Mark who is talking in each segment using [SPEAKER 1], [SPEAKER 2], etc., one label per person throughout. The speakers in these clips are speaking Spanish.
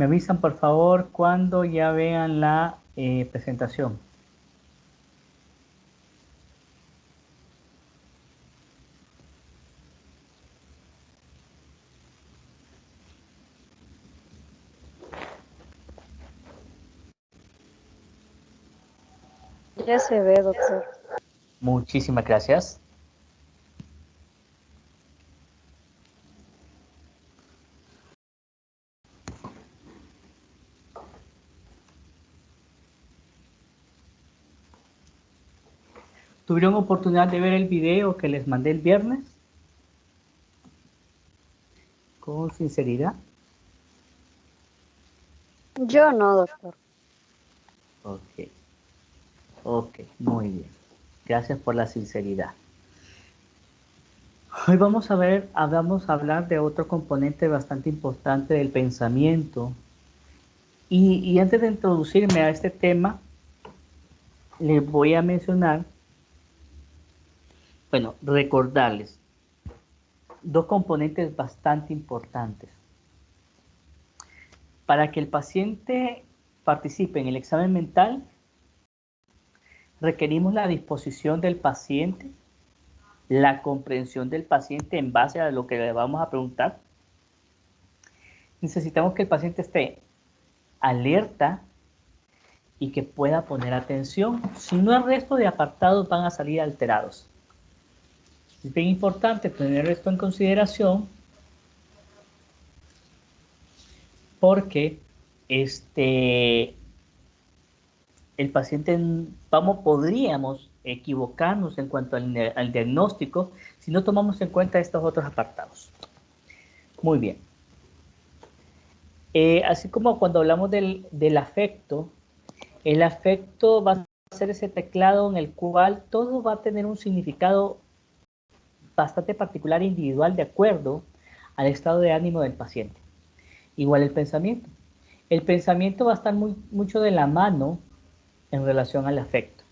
[SPEAKER 1] Me avisan por favor cuando ya vean la presentación.
[SPEAKER 2] Ya se ve, doctor.
[SPEAKER 1] Muchísimas gracias. ¿Tuvieron oportunidad de ver el video que les mandé el viernes? Con sinceridad.
[SPEAKER 2] Yo no, doctor.
[SPEAKER 1] Ok. Ok, muy bien. Gracias por la sinceridad. Hoy vamos a hablar de otro componente bastante importante del pensamiento. Y antes de introducirme a este tema, les voy a mencionar, bueno, recordarles dos componentes bastante importantes. Para que el paciente participe en el examen mental, requerimos la disposición del paciente, la comprensión del paciente en base a lo que le vamos a preguntar. Necesitamos que el paciente esté alerta y que pueda poner atención. Si no, el resto de apartados van a salir alterados. Es bien importante tener esto en consideración porque el paciente, podríamos equivocarnos en cuanto al diagnóstico si no tomamos en cuenta estos otros apartados. Muy bien. Así como cuando hablamos del afecto, el afecto va a ser ese teclado en el cual todo va a tener un significado bastante particular e individual de acuerdo al estado de ánimo del paciente. Igual el pensamiento. El pensamiento va a estar mucho de la mano en relación al afecto.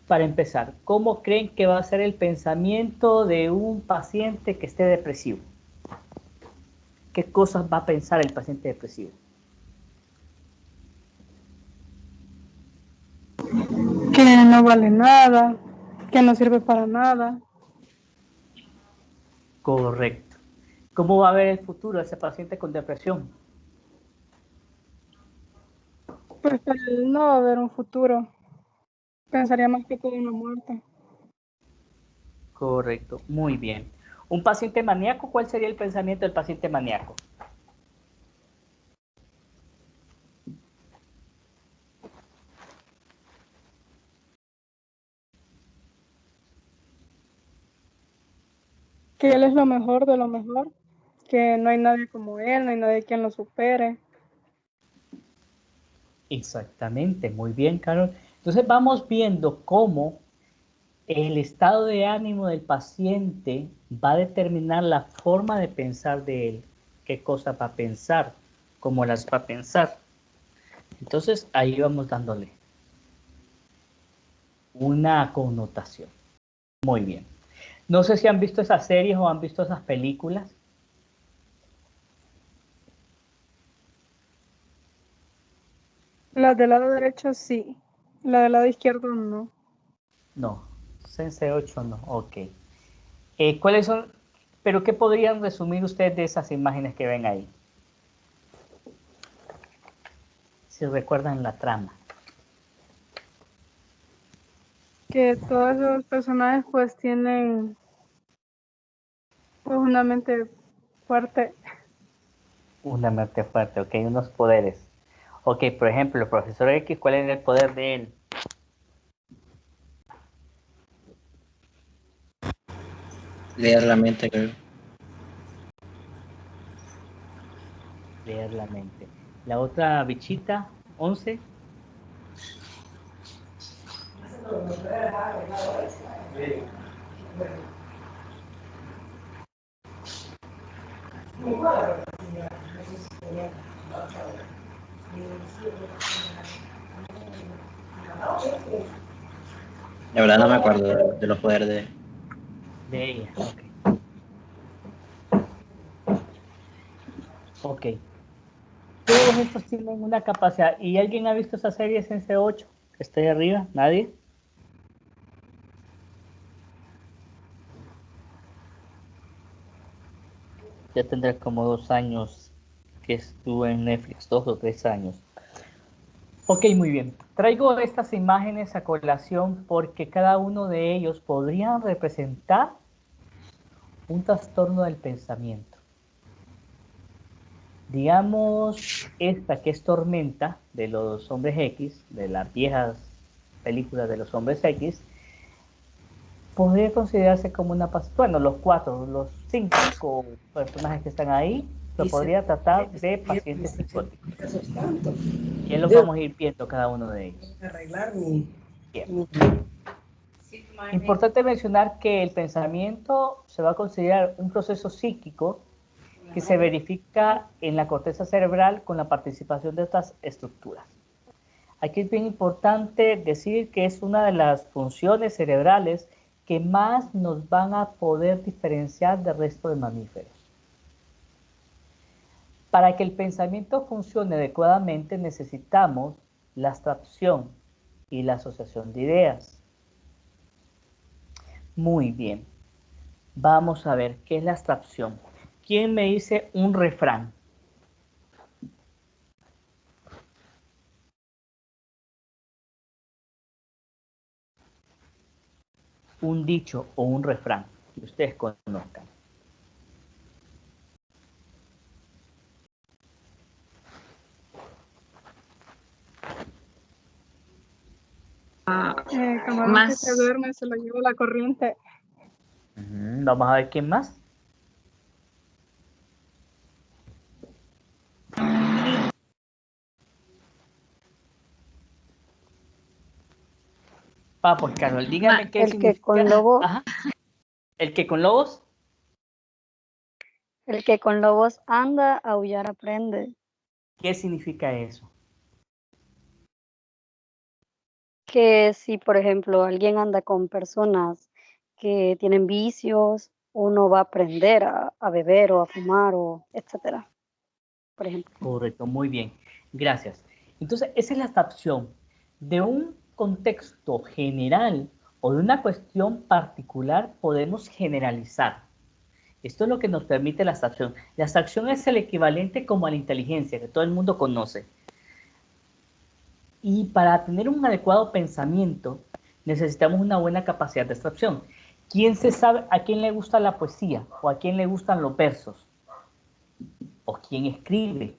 [SPEAKER 1] Para empezar, ¿cómo creen que va a ser el pensamiento de un paciente que esté depresivo? ¿Qué cosas va a pensar el paciente depresivo?
[SPEAKER 3] Que no vale nada, que no sirve para nada.
[SPEAKER 1] Correcto. ¿Cómo va a ver el futuro ese paciente con depresión?
[SPEAKER 3] Pues él no va a ver un futuro. Pensaría más que todo en la muerte.
[SPEAKER 1] Correcto, muy bien. ¿Un paciente maníaco? ¿Cuál sería el pensamiento del paciente maníaco?
[SPEAKER 3] Que él es lo mejor de lo mejor, que no hay nadie como él, no hay nadie quien lo supere.
[SPEAKER 1] Exactamente, muy bien, Carol. Entonces vamos viendo cómo el estado de ánimo del paciente va a determinar la forma de pensar de él, qué cosas va a pensar, cómo las va a pensar. Entonces ahí vamos dándole una connotación. Muy bien. No sé si han visto esas series o han visto esas películas.
[SPEAKER 3] La del lado derecho sí, la del lado izquierdo no.
[SPEAKER 1] No, Sense 8 no, ok. ¿Cuáles son, pero qué podrían resumir ustedes de esas imágenes que ven ahí? Si recuerdan la trama.
[SPEAKER 3] Que todos los personajes pues tienen pues una mente fuerte.
[SPEAKER 1] Una mente fuerte, ok, unos poderes. Ok, por ejemplo, el profesor X, ¿cuál era el poder de él?
[SPEAKER 4] Leer la mente, creo.
[SPEAKER 1] Leer la mente. La otra bichita, 11.
[SPEAKER 4] La verdad no me acuerdo de los poderes de...
[SPEAKER 1] De ella, ok. Ok. todos estos tienen una capacidad. ¿Y alguien ha visto esa serie Sense 8? Que está ahí arriba, ¿nadie? Ya tendrá como 2 años que estuvo en Netflix, 2 o 3 años. Ok, muy bien. Traigo estas imágenes a colación porque cada uno de ellos podrían representar un trastorno del pensamiento. Digamos, esta que es Tormenta de los Hombres X, de las viejas películas de los Hombres X, podría considerarse como una bueno, los 4, los 5 personajes que están ahí, lo podría tratar de pacientes psicóticos. Y ya los vamos a ir viendo cada uno de ellos. Bien. Importante mencionar que el pensamiento se va a considerar un proceso psíquico que se verifica en la corteza cerebral con la participación de estas estructuras. Aquí es bien importante decir que es una de las funciones cerebrales que más nos van a poder diferenciar del resto de mamíferos. Para que el pensamiento funcione adecuadamente necesitamos la abstracción y la asociación de ideas. Muy bien. Vamos a ver qué es la abstracción. ¿Quién me dice un refrán? Un dicho o un refrán que ustedes conozcan.
[SPEAKER 3] Camarón
[SPEAKER 5] Más,
[SPEAKER 3] que se duerme se lo lleva la corriente.
[SPEAKER 1] Vamos a ver quién más. Pues Carol, dígame qué
[SPEAKER 2] El que
[SPEAKER 1] significa.
[SPEAKER 2] con lobos,
[SPEAKER 1] Ajá. ¿El que con lobos?
[SPEAKER 2] el que con lobos anda, aullar aprende.
[SPEAKER 1] ¿Qué significa eso?
[SPEAKER 2] Que si, por ejemplo, alguien anda con personas que tienen vicios, uno va a aprender a beber o a fumar o etcétera, por ejemplo.
[SPEAKER 1] Correcto, muy bien. Gracias. Entonces, esa es la abstracción de un contexto general o de una cuestión particular, podemos generalizar. Esto es lo que nos permite la abstracción. La abstracción es el equivalente como a la inteligencia, que todo el mundo conoce. Y para tener un adecuado pensamiento, necesitamos una buena capacidad de abstracción. ¿Quién se sabe a quién le gusta la poesía o a quién le gustan los versos? ¿O quién escribe?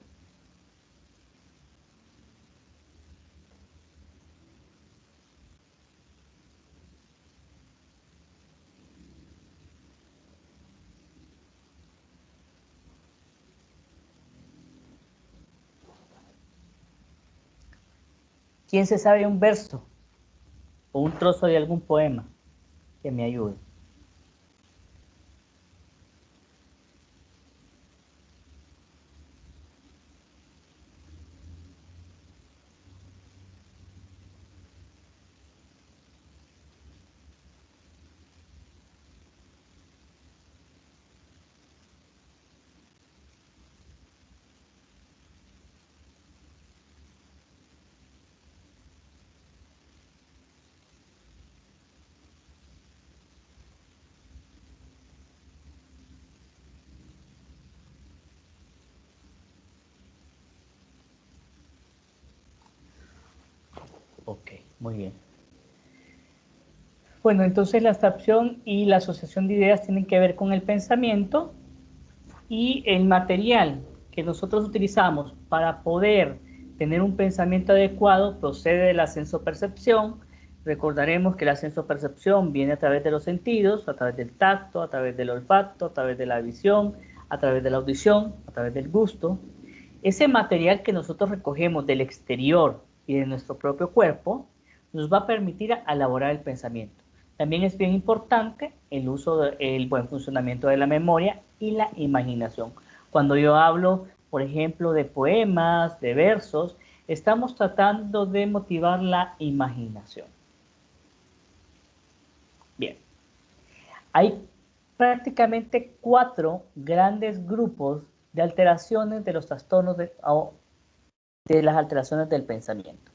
[SPEAKER 1] ¿Quién se sabe un verso o un trozo de algún poema que me ayude? Ok, muy bien. Bueno, entonces la abstracción y la asociación de ideas tienen que ver con el pensamiento y el material que nosotros utilizamos para poder tener un pensamiento adecuado procede de la sensopercepción. Recordaremos que la sensopercepción viene a través de los sentidos, a través del tacto, a través del olfato, a través de la visión, a través de la audición, a través del gusto. Ese material que nosotros recogemos del exterior y de nuestro propio cuerpo nos va a permitir elaborar el pensamiento. También es bien importante el uso, el buen funcionamiento de la memoria y la imaginación. Cuando yo hablo, por ejemplo, de poemas, de versos, estamos tratando de motivar la imaginación. Bien, hay prácticamente 4 grandes grupos de alteraciones de los trastornos de las alteraciones del pensamiento.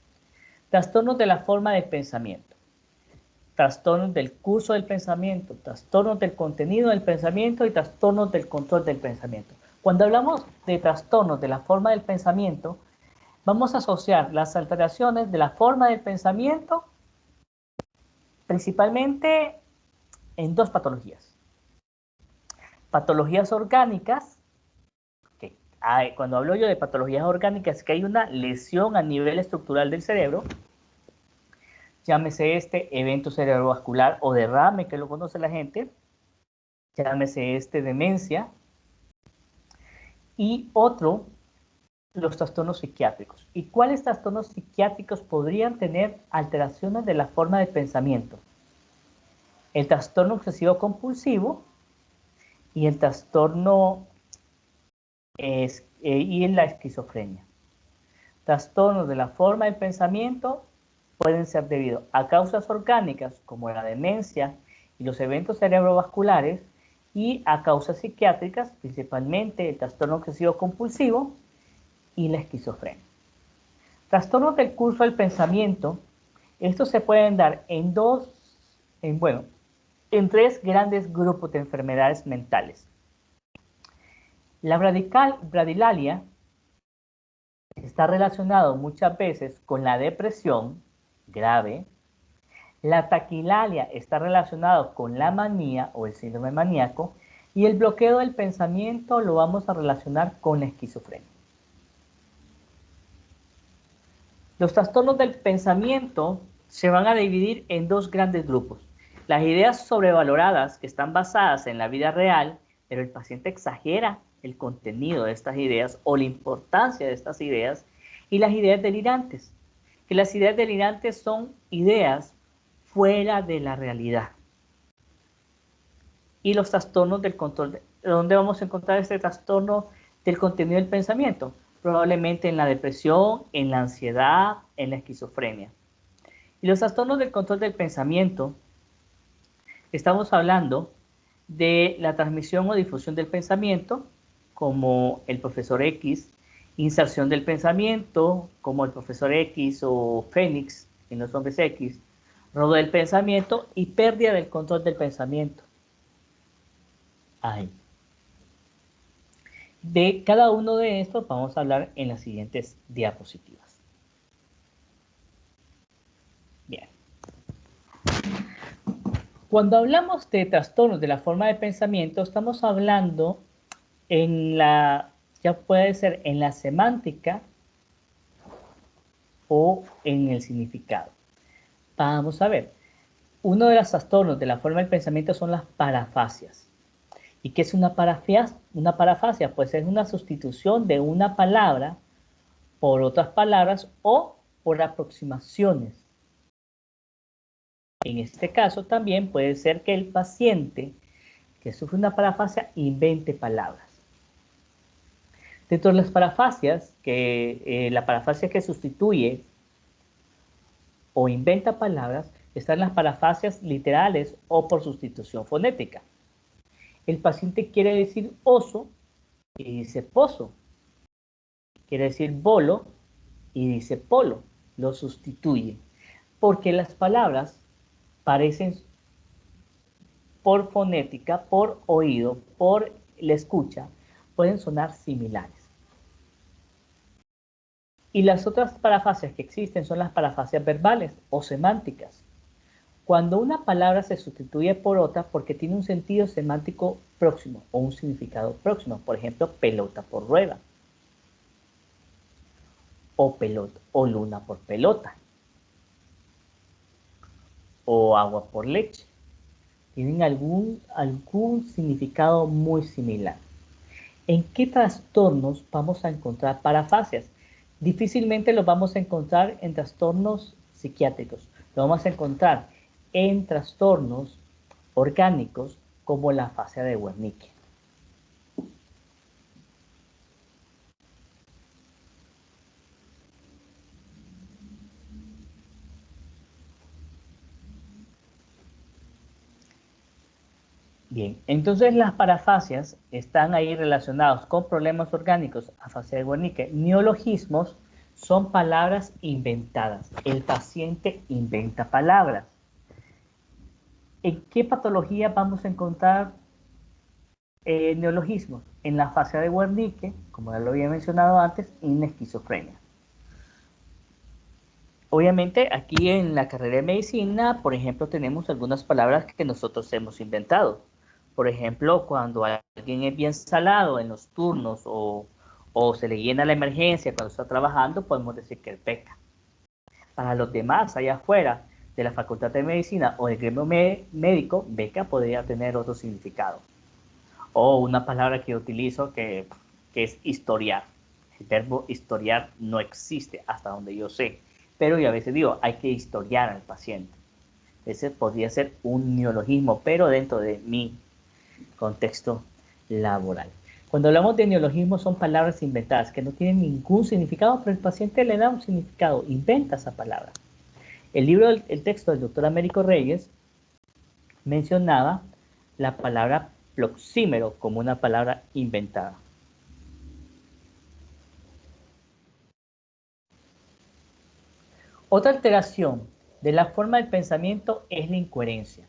[SPEAKER 1] Trastornos de la forma del pensamiento, trastornos del curso del pensamiento, trastornos del contenido del pensamiento y trastornos del control del pensamiento. Cuando hablamos de trastornos de la forma del pensamiento, vamos a asociar las alteraciones de la forma del pensamiento principalmente en dos patologías. Patologías orgánicas, que cuando hablo yo de patologías orgánicas es que hay una lesión a nivel estructural del cerebro, llámese evento cerebrovascular o derrame, que lo conoce la gente, llámese demencia, y otro, los trastornos psiquiátricos. ¿Y cuáles trastornos psiquiátricos podrían tener alteraciones de la forma de pensamiento? El trastorno obsesivo compulsivo y el trastorno y la esquizofrenia. Trastornos de la forma del pensamiento pueden ser debido a causas orgánicas como la demencia y los eventos cerebrovasculares y a causas psiquiátricas, principalmente el trastorno obsesivo compulsivo y la esquizofrenia. Trastornos del curso del pensamiento, estos se pueden dar en tres grandes grupos de enfermedades mentales. La bradilalia está relacionado muchas veces con la depresión grave. La taquilalia está relacionado con la manía o el síndrome maníaco, y el bloqueo del pensamiento lo vamos a relacionar con la esquizofrenia. Los trastornos del pensamiento se van a dividir en dos grandes grupos. Las ideas sobrevaloradas, que están basadas en la vida real, pero el paciente exagera el contenido de estas ideas o la importancia de estas ideas, y las ideas delirantes, que las ideas delirantes son ideas fuera de la realidad. Y los trastornos del control, ¿dónde vamos a encontrar este trastorno del contenido del pensamiento? Probablemente en la depresión, en la ansiedad, en la esquizofrenia. Y los trastornos del control del pensamiento, estamos hablando de la transmisión o difusión del pensamiento, como el profesor X, inserción del pensamiento, como el profesor X o Fénix en los hombres X, robo del pensamiento y pérdida del control del pensamiento. Ahí. De cada uno de estos vamos a hablar en las siguientes diapositivas. Bien. Cuando hablamos de trastornos de la forma de pensamiento, estamos hablando ya puede ser en la semántica o en el significado. Vamos a ver. Uno de los trastornos de la forma del pensamiento son las parafasias. ¿Y qué es una parafasia? Una parafasia, pues es una sustitución de una palabra por otras palabras o por aproximaciones. En este caso también puede ser que el paciente que sufre una parafasia invente palabras. Dentro de las parafasias, la parafasia que sustituye o inventa palabras, están las parafasias literales o por sustitución fonética. El paciente quiere decir oso y dice pozo. Quiere decir bolo y dice polo. Lo sustituye. Porque las palabras parecen por fonética, por oído, por la escucha, pueden sonar similares. Y las otras parafasias que existen son las parafasias verbales o semánticas. Cuando una palabra se sustituye por otra porque tiene un sentido semántico próximo o un significado próximo. Por ejemplo, pelota por rueda. O pelota, o luna por pelota. O agua por leche. Tienen algún significado muy similar. ¿En qué trastornos vamos a encontrar parafasias? Difícilmente los vamos a encontrar en trastornos psiquiátricos. Lo vamos a encontrar en trastornos orgánicos como la afasia de Wernicke. Bien, entonces las parafasias están ahí relacionados con problemas orgánicos, afasia de Wernicke. Neologismos son palabras inventadas. El paciente inventa palabras. ¿En qué patología vamos a encontrar neologismos? En la fascia de Wernicke, como ya lo había mencionado antes, y en esquizofrenia. Obviamente, aquí en la carrera de medicina, por ejemplo, tenemos algunas palabras que nosotros hemos inventado. Por ejemplo, cuando alguien es bien salado en los turnos o se le llena la emergencia cuando está trabajando, podemos decir que él peca. Para los demás, allá afuera de la Facultad de Medicina o del gremio médico, beca podría tener otro significado. O una palabra que yo utilizo que es historiar. El verbo historiar no existe hasta donde yo sé. Pero yo a veces digo, hay que historiar al paciente. Ese podría ser un neologismo, pero dentro de mi contexto laboral. Cuando hablamos de neologismos son palabras inventadas que no tienen ningún significado, pero el paciente le da un significado, inventa esa palabra. El texto del doctor Américo Reyes mencionaba la palabra proxímero como una palabra inventada. Otra alteración de la forma del pensamiento es la incoherencia.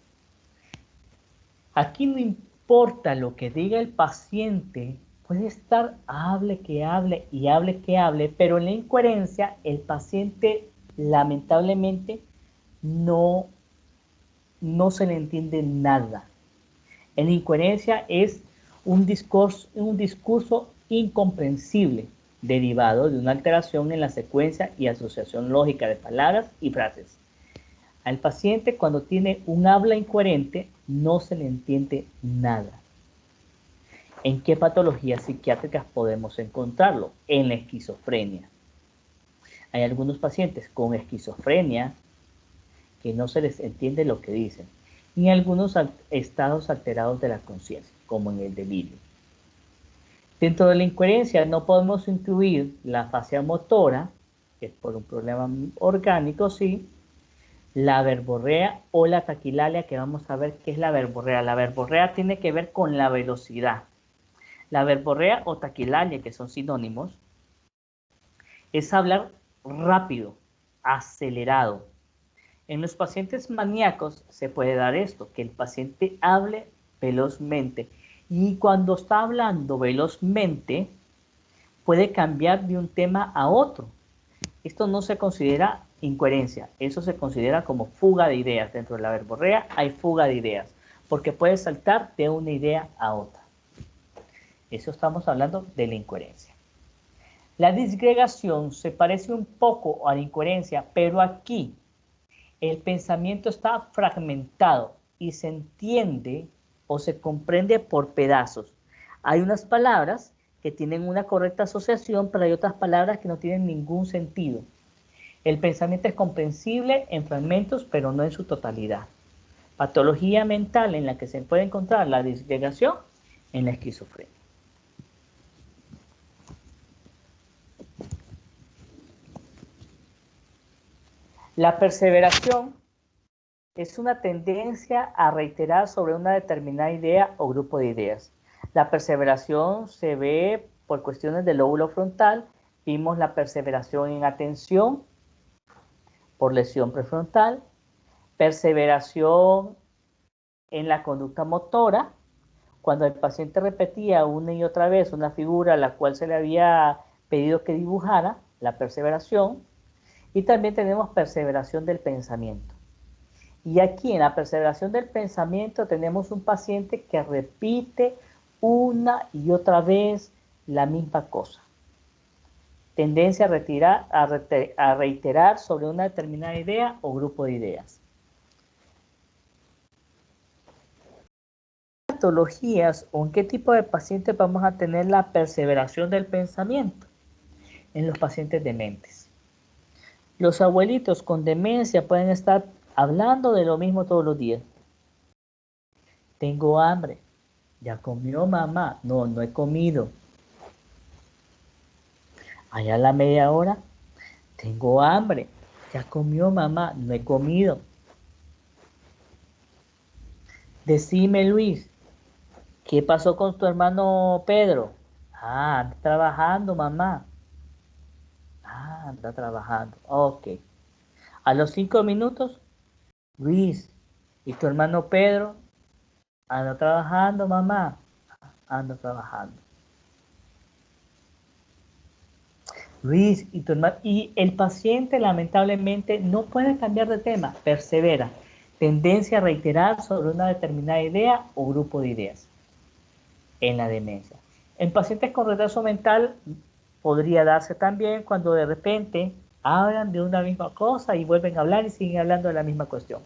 [SPEAKER 1] Aquí no importa lo que diga el paciente, puede estar hable que hable y hable que hable, pero en la incoherencia el paciente lamentablemente no se le entiende nada. En la incoherencia es un discurso incomprensible derivado de una alteración en la secuencia y asociación lógica de palabras y frases. Al paciente, cuando tiene un habla incoherente, no se le entiende nada. ¿En qué patologías psiquiátricas podemos encontrarlo? En la esquizofrenia. Hay algunos pacientes con esquizofrenia que no se les entiende lo que dicen, ni algunos estados alterados de la conciencia, como en el delirio. Dentro de la incoherencia no podemos incluir la fascia motora, que es por un problema orgánico, sí, la verborrea o la taquilalia, que vamos a ver qué es la verborrea. La verborrea tiene que ver con la velocidad. La verborrea o taquilalia, que son sinónimos, es hablar rápido, acelerado. En los pacientes maníacos se puede dar esto, que el paciente hable velozmente. Y cuando está hablando velozmente, puede cambiar de un tema a otro. Esto no se considera incoherencia, eso se considera como fuga de ideas. Dentro de la verborrea hay fuga de ideas, porque puede saltar de una idea a otra. Eso estamos hablando de la incoherencia. La disgregación se parece un poco a la incoherencia, pero aquí el pensamiento está fragmentado y se entiende o se comprende por pedazos. Hay unas palabras que tienen una correcta asociación, pero hay otras palabras que no tienen ningún sentido. El pensamiento es comprensible en fragmentos, pero no en su totalidad. Patología mental en la que se puede encontrar la disgregación en la esquizofrenia. La perseveración es una tendencia a reiterar sobre una determinada idea o grupo de ideas. La perseveración se ve por cuestiones del lóbulo frontal. Vimos la perseveración en atención por lesión prefrontal, perseveración en la conducta motora, cuando el paciente repetía una y otra vez una figura a la cual se le había pedido que dibujara, la perseveración, y también tenemos perseveración del pensamiento. Y aquí en la perseveración del pensamiento tenemos un paciente que repite una y otra vez la misma cosa. Tendencia a reiterar sobre una determinada idea o grupo de ideas. ¿Qué patologías o en qué tipo de pacientes vamos a tener la perseveración del pensamiento? En los pacientes dementes. Los abuelitos con demencia pueden estar hablando de lo mismo todos los días. Tengo hambre. ¿Ya comió mamá? No, no he comido. Allá a la media hora. Tengo hambre. ¿Ya comió mamá? No he comido. Decime, Luis, ¿qué pasó con tu hermano Pedro? Ah, anda trabajando, mamá. Ah, anda trabajando. Ok. A los 5 minutos, Luis, ¿y tu hermano Pedro? Anda trabajando, mamá. Anda trabajando. Luis, ¿y tu hermano? Y el paciente lamentablemente no puede cambiar de tema, persevera. Tendencia a reiterar sobre una determinada idea o grupo de ideas en la demencia. En pacientes con retraso mental podría darse también cuando de repente hablan de una misma cosa y vuelven a hablar y siguen hablando de la misma cuestión.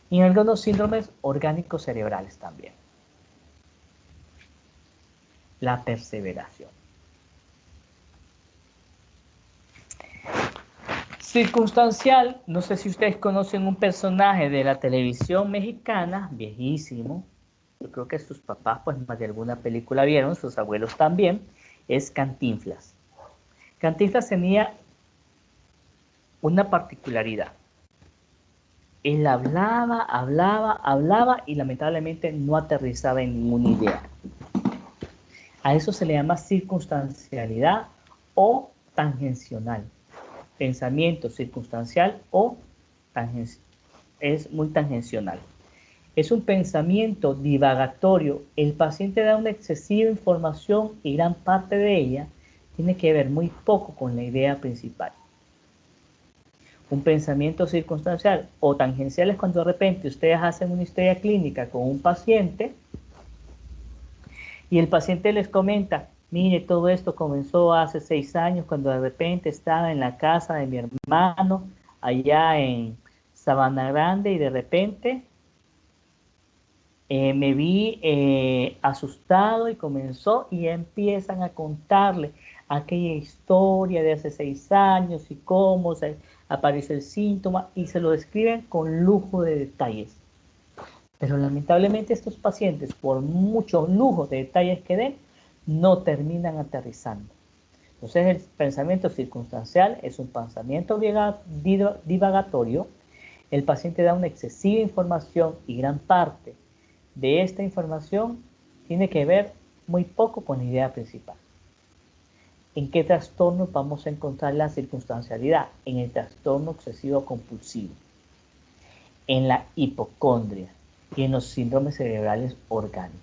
[SPEAKER 1] Y en algunos síndromes orgánicos cerebrales también. La perseveración. Circunstancial, no sé si ustedes conocen un personaje de la televisión mexicana, viejísimo, yo creo que sus papás pues más de alguna película vieron, sus abuelos también, es Cantinflas. Cantinflas tenía una particularidad. Él hablaba y lamentablemente no aterrizaba en ninguna idea. A eso se le llama circunstancialidad o tangencional. Pensamiento circunstancial o es muy tangencional. Es un pensamiento divagatorio. El paciente da una excesiva información y gran parte de ella tiene que ver muy poco con la idea principal. Un pensamiento circunstancial o tangencial es cuando de repente ustedes hacen una historia clínica con un paciente y el paciente les comenta, mire, todo esto comenzó hace 6 años cuando de repente estaba en la casa de mi hermano allá en Sabana Grande y de repente me vi asustado y comenzó y empiezan a contarle aquella historia de hace 6 años y cómo aparece el síntoma y se lo describen con lujo de detalles. Pero lamentablemente estos pacientes, por mucho lujo de detalles que den, no terminan aterrizando. Entonces el pensamiento circunstancial es un pensamiento divagatorio. El paciente da una excesiva información y gran parte de esta información tiene que ver muy poco con la idea principal. ¿En qué trastorno vamos a encontrar la circunstancialidad? En el trastorno obsesivo compulsivo, en la hipocondria y en los síndromes cerebrales orgánicos.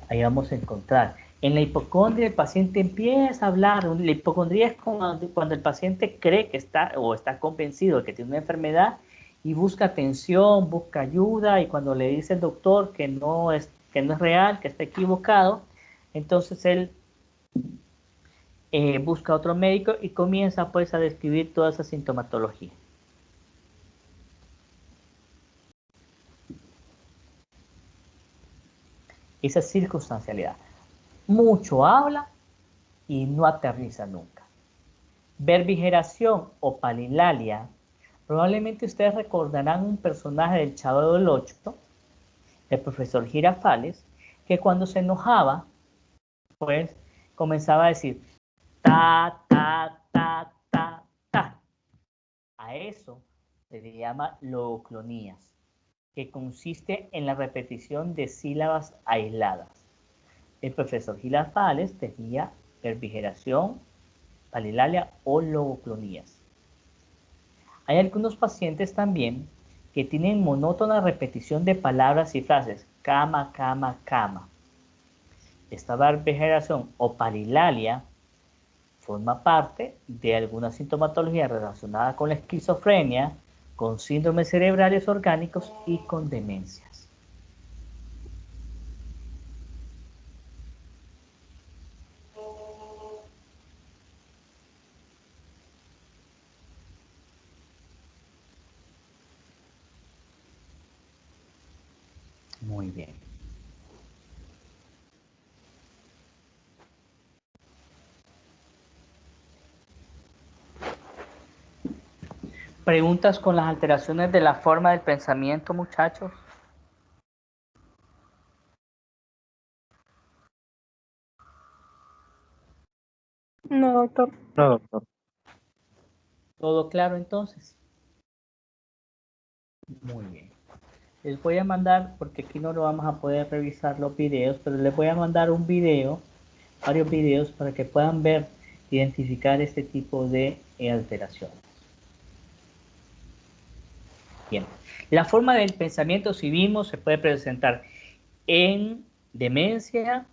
[SPEAKER 1] Ahí vamos a encontrar. En la hipocondria el paciente empieza a hablar. La hipocondria es cuando el paciente cree que está o está convencido de que tiene una enfermedad y busca atención, busca ayuda, y cuando le dice el doctor que no es real, que está equivocado, entonces él busca otro médico y comienza pues a describir toda esa sintomatología. Esa circunstancialidad. Mucho habla y no aterriza nunca. Verbigeración o palilalia. Probablemente ustedes recordarán un personaje del Chavo del Ocho, el profesor Girafales, que cuando se enojaba, pues comenzaba a decir ta, ta, ta, ta, ta. A eso se le llama logoclonías, que consiste en la repetición de sílabas aisladas. El profesor Girafales tenía verbigeración, palilalia o logoclonías. Hay algunos pacientes también que tienen monótona repetición de palabras y frases, cama, cama, cama. Esta verbigeración o palilalia forma parte de alguna sintomatología relacionada con la esquizofrenia, con síndromes cerebrales orgánicos y con demencias. Muy bien. ¿Preguntas con las alteraciones de la forma del pensamiento, muchachos?
[SPEAKER 3] No, doctor.
[SPEAKER 4] No, doctor.
[SPEAKER 1] ¿Todo claro entonces? Muy bien. Les voy a mandar, porque aquí no lo vamos a poder revisar los videos, pero les voy a mandar un video, varios videos para que puedan ver identificar este tipo de alteraciones. Bien, la forma del pensamiento, si vimos, se puede presentar en demencia,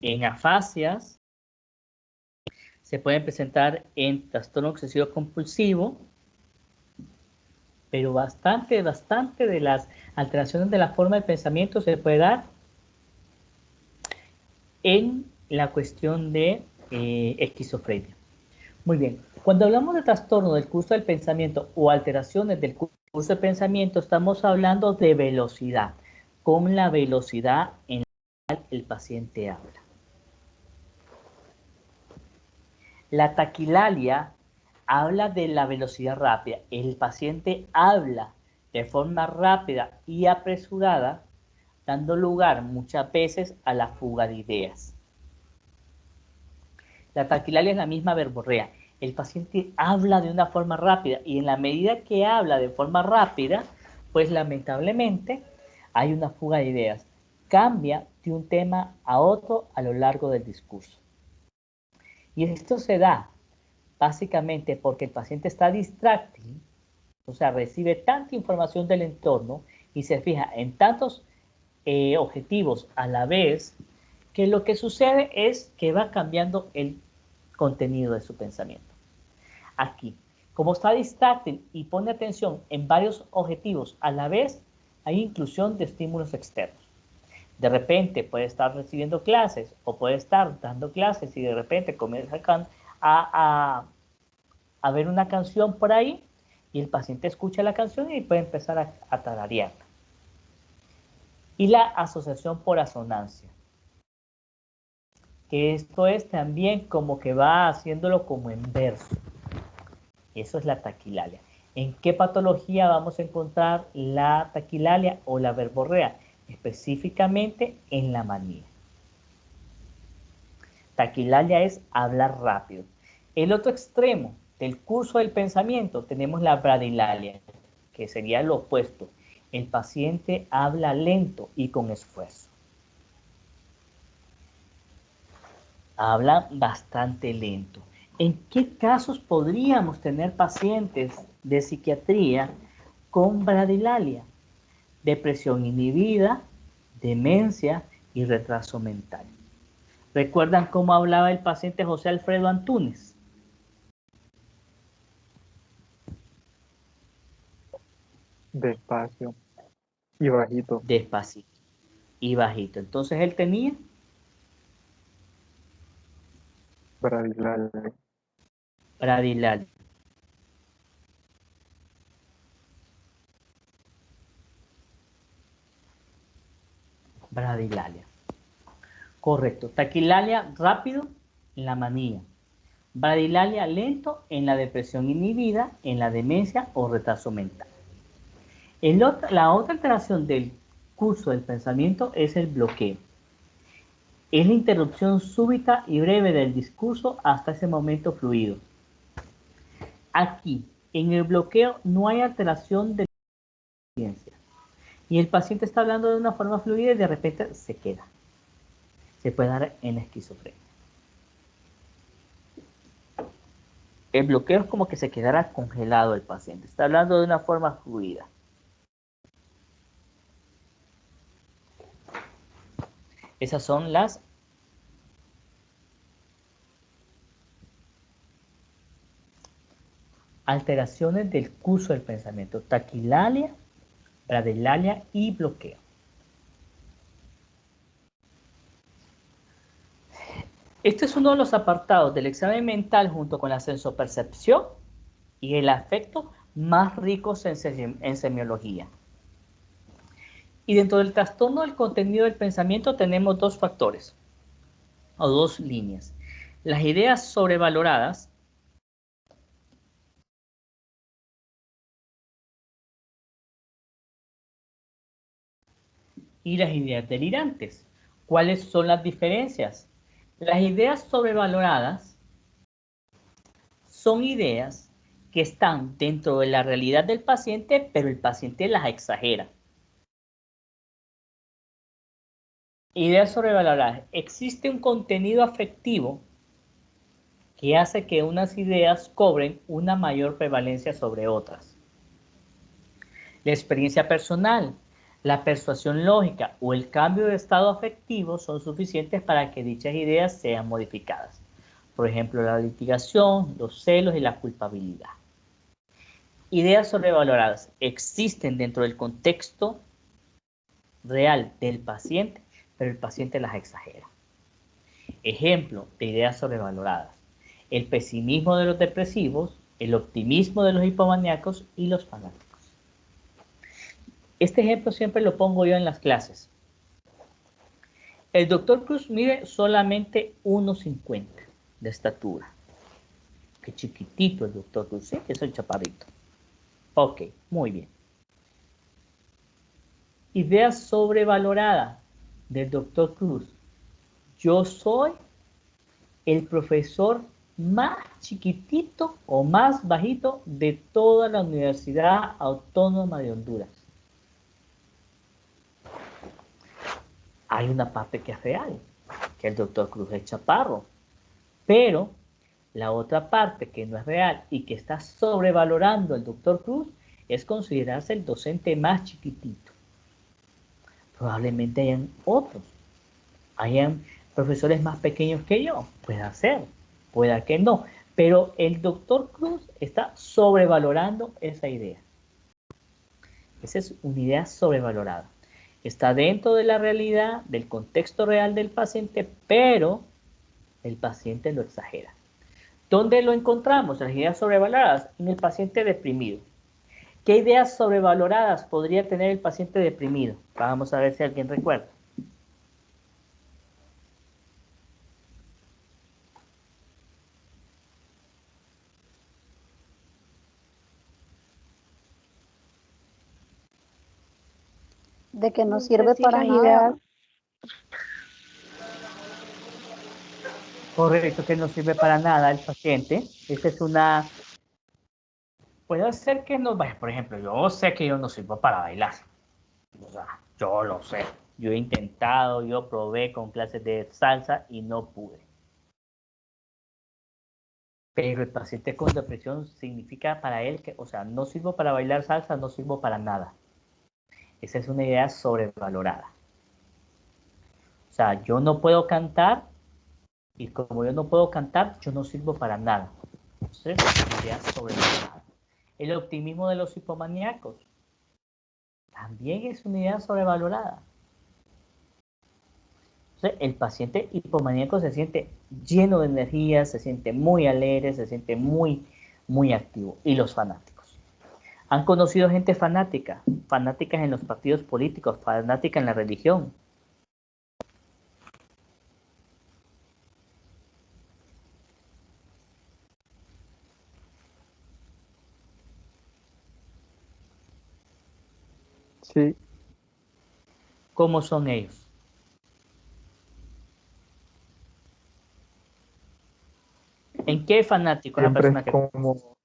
[SPEAKER 1] en afasias, se pueden presentar en trastorno obsesivo compulsivo, pero bastante de las alteraciones de la forma del pensamiento se puede dar en la cuestión de esquizofrenia. Muy bien, cuando hablamos de trastorno del curso del pensamiento o alteraciones del curso del pensamiento, estamos hablando de velocidad, con la velocidad en la cual el paciente habla. La taquilalia habla de la velocidad rápida. El paciente habla de forma rápida y apresurada, dando lugar muchas veces a la fuga de ideas. La taquilalia es la misma verborrea. El paciente habla de una forma rápida y en la medida que habla de forma rápida, pues lamentablemente hay una fuga de ideas. Cambia de un tema a otro a lo largo del discurso. Y esto se da básicamente porque el paciente está distráctil, o sea, recibe tanta información del entorno y se fija en tantos objetivos a la vez, que lo que sucede es que va cambiando el contenido de su pensamiento. Aquí, como está distráctil y pone atención en varios objetivos a la vez, hay inclusión de estímulos externos. De repente puede estar recibiendo clases o puede estar dando clases y de repente comienza a ver una canción por ahí y el paciente escucha la canción y puede empezar a tararearla. Y la asociación por asonancia, que esto es también como que va haciéndolo como en verso. Eso es la taquilalia. ¿En qué patología vamos a encontrar la taquilalia o la verborrea? Específicamente en la manía. Taquilalia es hablar rápido. El otro extremo del curso del pensamiento tenemos la bradilalia, que sería lo opuesto. El paciente habla lento y con esfuerzo. Habla bastante lento. ¿En qué casos podríamos tener pacientes de psiquiatría con bradilalia? Depresión inhibida, demencia y retraso mental. ¿Recuerdan cómo hablaba el paciente José Alfredo Antunes?
[SPEAKER 5] Despacio y bajito.
[SPEAKER 1] Despacito y bajito. Entonces él tenía
[SPEAKER 5] Bradilalia.
[SPEAKER 1] bradilalia. Bradilalia. Correcto. Taquilalia rápido en la manía. Bradilalia lento en la depresión inhibida, en la demencia o retraso mental. La otra alteración del curso del pensamiento es el bloqueo. Es la interrupción súbita y breve del discurso hasta ese momento fluido. Aquí, en el bloqueo, no hay alteración de la conciencia. Y el paciente está hablando de una forma fluida y de repente se queda. Se puede dar en esquizofrenia. El bloqueo es como que se quedara congelado el paciente. Está hablando de una forma fluida. Esas son las alteraciones del curso del pensamiento. Taquilalia, bradilalia y bloqueo. Este es uno de los apartados del examen mental junto con la sensopercepción y el afecto más ricos en semiología. Y dentro del trastorno del contenido del pensamiento tenemos dos factores o dos líneas. Las ideas sobrevaloradas y las ideas delirantes. ¿Cuáles son las diferencias? Las ideas sobrevaloradas son ideas que están dentro de la realidad del paciente, pero el paciente las exagera. Ideas sobrevaloradas. Existe un contenido afectivo que hace que unas ideas cobren una mayor prevalencia sobre otras. La experiencia personal, la persuasión lógica o el cambio de estado afectivo son suficientes para que dichas ideas sean modificadas. Por ejemplo, la litigación, los celos y la culpabilidad. Ideas sobrevaloradas existen dentro del contexto real del paciente, pero el paciente las exagera. Ejemplo de ideas sobrevaloradas: el pesimismo de los depresivos, el optimismo de los hipomaníacos y los fanáticos. Este ejemplo siempre lo pongo yo en las clases. El doctor Cruz mide solamente 1,50 de estatura. Qué chiquitito el doctor Cruz, ¿sí? Que es el chaparrito. Ok, muy bien. Idea sobrevalorada del doctor Cruz: yo soy el profesor más chiquitito o más bajito de toda la Universidad Autónoma de Honduras. Hay una parte que es real, que el doctor Cruz es chaparro, pero la otra parte que no es real y que está sobrevalorando al doctor Cruz es considerarse el docente más chiquitito. Probablemente hayan otros, hayan profesores más pequeños que yo, puede ser, puede que no, pero el doctor Cruz está sobrevalorando esa idea. Esa es una idea sobrevalorada. Está dentro de la realidad, del contexto real del paciente, pero el paciente lo exagera. ¿Dónde lo encontramos? Las ideas sobrevaloradas en el paciente deprimido. ¿Qué ideas sobrevaloradas podría tener el paciente deprimido? Vamos a ver si alguien recuerda.
[SPEAKER 2] De que no
[SPEAKER 3] No
[SPEAKER 2] sirve
[SPEAKER 3] sé si
[SPEAKER 2] para
[SPEAKER 3] las
[SPEAKER 2] nada.
[SPEAKER 3] ideas,
[SPEAKER 1] Correcto, que no sirve para nada el paciente. Esa es una... Puede ser que no vaya, por ejemplo, yo sé que yo no sirvo para bailar. O sea, yo lo sé. Yo he intentado, yo probé con clases de salsa y no pude. Pero el paciente con depresión significa para él que, o sea, no sirvo para bailar salsa, no sirvo para nada. Esa es una idea sobrevalorada. O sea, yo no puedo cantar y como yo no puedo cantar, yo no sirvo para nada. Entonces, idea sobrevalorada. El optimismo de los hipomaníacos también es una idea sobrevalorada. Entonces, el paciente hipomaníaco se siente lleno de energía, se siente muy alegre, se siente muy, muy activo. Y los fanáticos. ¿Han conocido gente fanática? Fanáticas en los partidos políticos, fanática en la religión.
[SPEAKER 5] Sí,
[SPEAKER 1] ¿Cómo son ellos? ¿En qué fanático es la
[SPEAKER 5] siempre es
[SPEAKER 1] persona que...
[SPEAKER 5] como,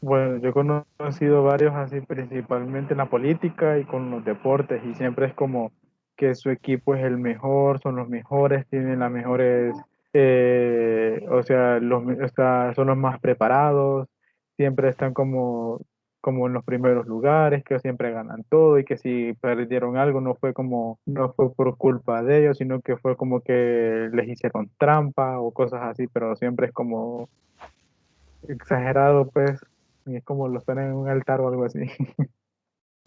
[SPEAKER 5] bueno, yo he conocido varios así, principalmente en la política y con los deportes, y siempre es como que su equipo es el mejor, son los mejores, tienen las mejores, o sea, o sea, son los más preparados, siempre están como en los primeros lugares, que siempre ganan todo y que si perdieron algo no fue por culpa de ellos, sino que fue como que les hicieron trampa o cosas así, pero siempre es como exagerado, pues, y es como los ponen en un altar o algo así.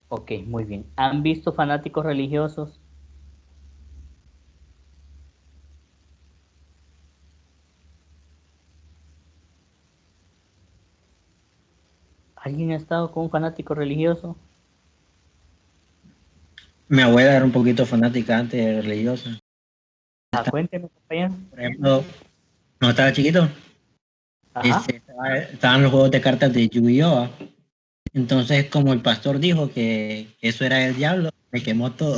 [SPEAKER 1] Ok, muy bien. ¿Han visto fanáticos religiosos? ¿Alguien ha estado con un fanático religioso?
[SPEAKER 4] Mi abuela era un poquito fanática antes religiosa.
[SPEAKER 1] Cuénteme, compañero.
[SPEAKER 4] Por ejemplo, cuando estaba chiquito,
[SPEAKER 1] Ajá.
[SPEAKER 4] estaban los juegos de cartas de Yu-Gi-Oh! Entonces, como el pastor dijo que eso era el diablo, me quemó todo.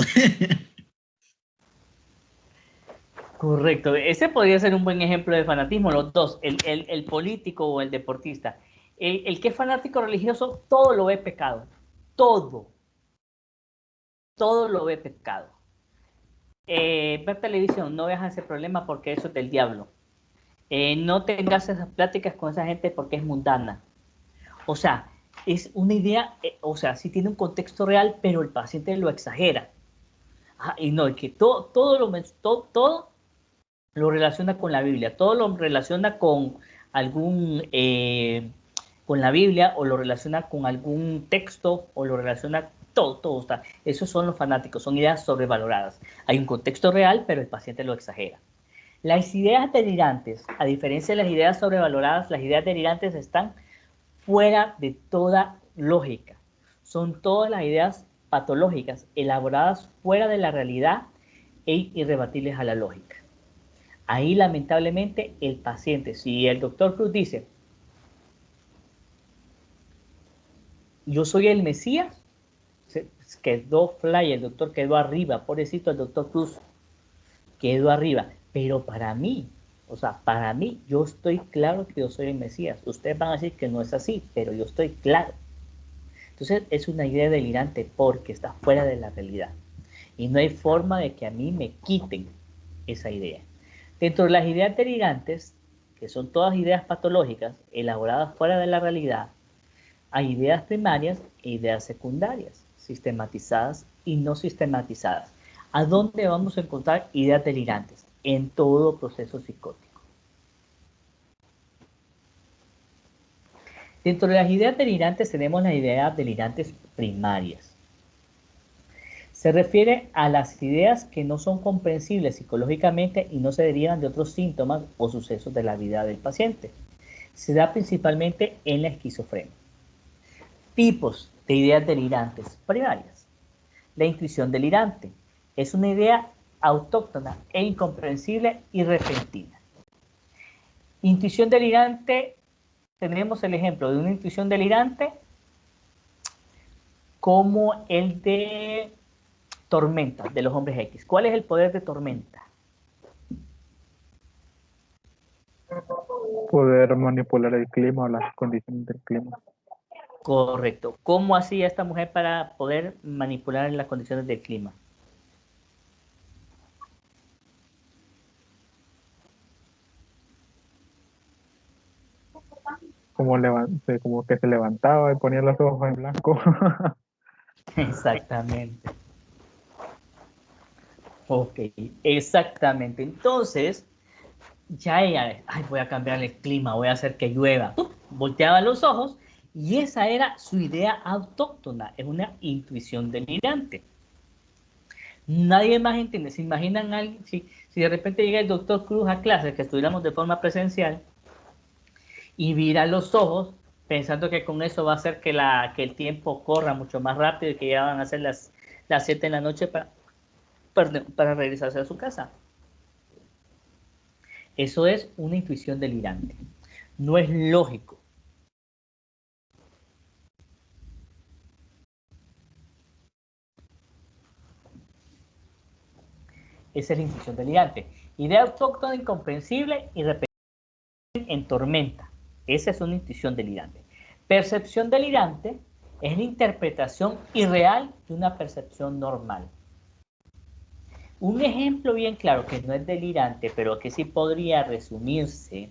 [SPEAKER 1] Correcto. Ese podría ser un buen ejemplo de fanatismo, los dos, el político o el deportista. El que es fanático religioso, todo lo ve pecado. Todo. Todo lo ve pecado. Ver televisión, no veas ese problema porque eso es del diablo. No tengas esas pláticas con esa gente porque es mundana. O sea, es una idea, o sea, sí tiene un contexto real, pero el paciente lo exagera. Y no, es que todo lo relaciona con la Biblia, todo lo relaciona con algún, con la Biblia, o lo relaciona con algún texto, o lo relaciona, todo está. Esos son los fanáticos, son ideas sobrevaloradas. Hay un contexto real, pero el paciente lo exagera. Las ideas delirantes, a diferencia de las ideas sobrevaloradas, las ideas delirantes están fuera de toda lógica. Son todas las ideas patológicas elaboradas fuera de la realidad e irrebatibles a la lógica. Ahí, lamentablemente, el paciente, si el doctor Cruz dice, yo soy el Mesías, se quedó fly, el doctor quedó arriba, pobrecito el doctor Cruz, quedó arriba. Pero para mí, o sea, para mí, yo estoy claro que yo soy el Mesías. Ustedes van a decir que no es así, pero yo estoy claro. Entonces, es una idea delirante porque está fuera de la realidad. Y no hay forma de que a mí me quiten esa idea. Dentro de las ideas delirantes, que son todas ideas patológicas, elaboradas fuera de la realidad, hay ideas primarias e ideas secundarias, sistematizadas y no sistematizadas. ¿A dónde vamos a encontrar ideas delirantes? En todo proceso psicótico. Dentro de las ideas delirantes tenemos las ideas delirantes primarias. Se refiere a las ideas que no son comprensibles psicológicamente y no se derivan de otros síntomas o sucesos de la vida del paciente. Se da principalmente en la esquizofrenia. Tipos de ideas delirantes primarias. La intuición delirante es una idea autóctona e incomprensible y repentina. Intuición delirante, tenemos el ejemplo de una intuición delirante como el de Tormenta, de los hombres X. ¿Cuál es el poder de Tormenta?
[SPEAKER 5] Poder manipular el clima o las condiciones del clima.
[SPEAKER 1] Correcto. ¿Cómo hacía esta mujer para poder manipular las condiciones del clima?
[SPEAKER 5] Como que se levantaba y ponía los ojos en blanco.
[SPEAKER 1] Exactamente. Ok, exactamente. Entonces, ya ella, ay, voy a cambiar el clima, voy a hacer que llueva. ¡Pum! Volteaba los ojos y esa era su idea autóctona, es una intuición delirante. Nadie más entiende. ¿Se imaginan alguien, si de repente llega el doctor Cruz a clase, que estuviéramos de forma presencial, y vira los ojos pensando que con eso va a hacer que el tiempo corra mucho más rápido y que ya van a ser las 7 de la noche para regresarse a su casa? Eso es una intuición delirante. No es lógico. Esa es la intuición delirante. Idea autóctona, incomprensible y repentina en tormenta. Esa es una intuición delirante. Percepción delirante es la interpretación irreal de una percepción normal. Un ejemplo bien claro que no es delirante, pero que sí podría resumirse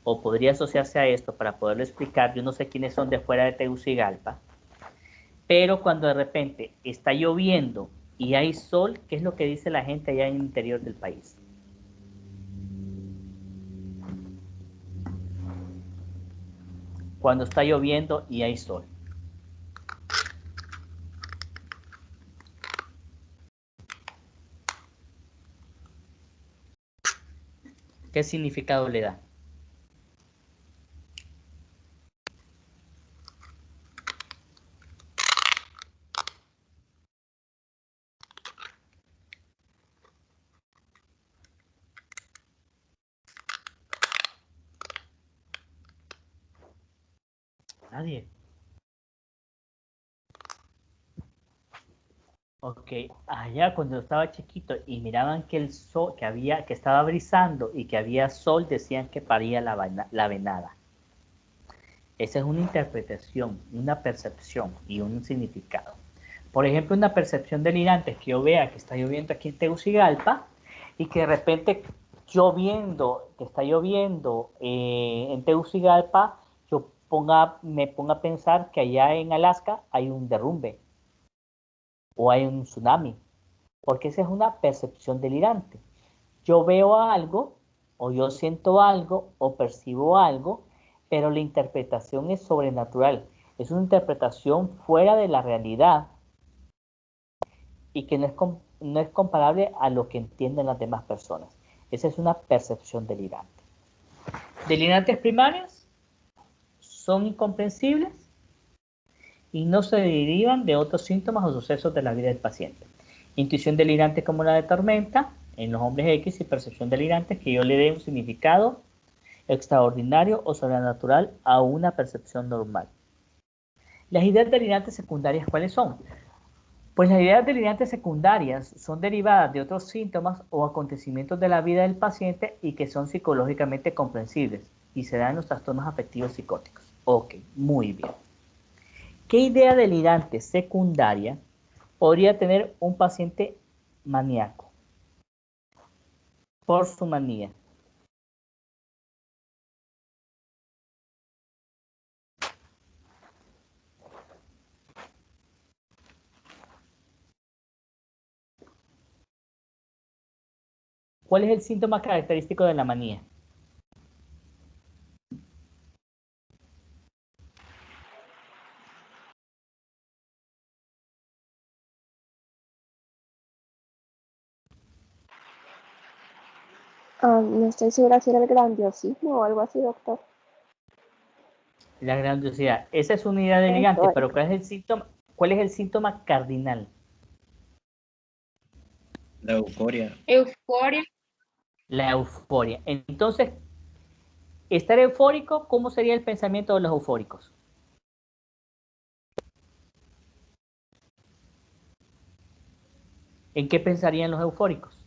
[SPEAKER 1] o podría asociarse a esto para poderlo explicar. Yo no sé quiénes son de fuera de Tegucigalpa, pero cuando de repente está lloviendo y hay sol, ¿qué es lo que dice la gente allá en el interior del país? Cuando está lloviendo y hay sol. ¿Qué significado le da? Nadie. Ok, allá cuando estaba chiquito y miraban que el sol, que estaba brisando y que había sol, decían que paría la venada. Esa es una interpretación, una percepción y un significado. Por ejemplo, una percepción delirante es que yo vea que está lloviendo aquí en Tegucigalpa y que de repente que está lloviendo en Tegucigalpa, me ponga a pensar que allá en Alaska hay un derrumbe o hay un tsunami, porque esa es una percepción delirante. Yo veo algo, o yo siento algo, o percibo algo, pero la interpretación es sobrenatural. Es una interpretación fuera de la realidad y que no es comparable a lo que entienden las demás personas. Esa es una percepción delirante. Delirantes primarios son incomprensibles y no se derivan de otros síntomas o sucesos de la vida del paciente. Intuición delirante como la de tormenta en los hombres X y percepción delirante que yo le dé un significado extraordinario o sobrenatural a una percepción normal. Las ideas delirantes secundarias, ¿cuáles son? Pues las ideas delirantes secundarias son derivadas de otros síntomas o acontecimientos de la vida del paciente y que son psicológicamente comprensibles y se dan en los trastornos afectivos psicóticos. Ok, muy bien. ¿Qué idea delirante secundaria podría tener un paciente maníaco por su manía? ¿Cuál es el síntoma característico de la manía?
[SPEAKER 6] No estoy segura si era el grandiosismo o algo así, doctor.
[SPEAKER 1] La grandiosidad. Esa es una idea delirante, pero ¿cuál es el síntoma? ¿Cuál es el síntoma cardinal?
[SPEAKER 4] La euforia.
[SPEAKER 3] Euforia.
[SPEAKER 1] La euforia. Entonces, estar eufórico, ¿cómo sería el pensamiento de los eufóricos? ¿En qué pensarían los eufóricos?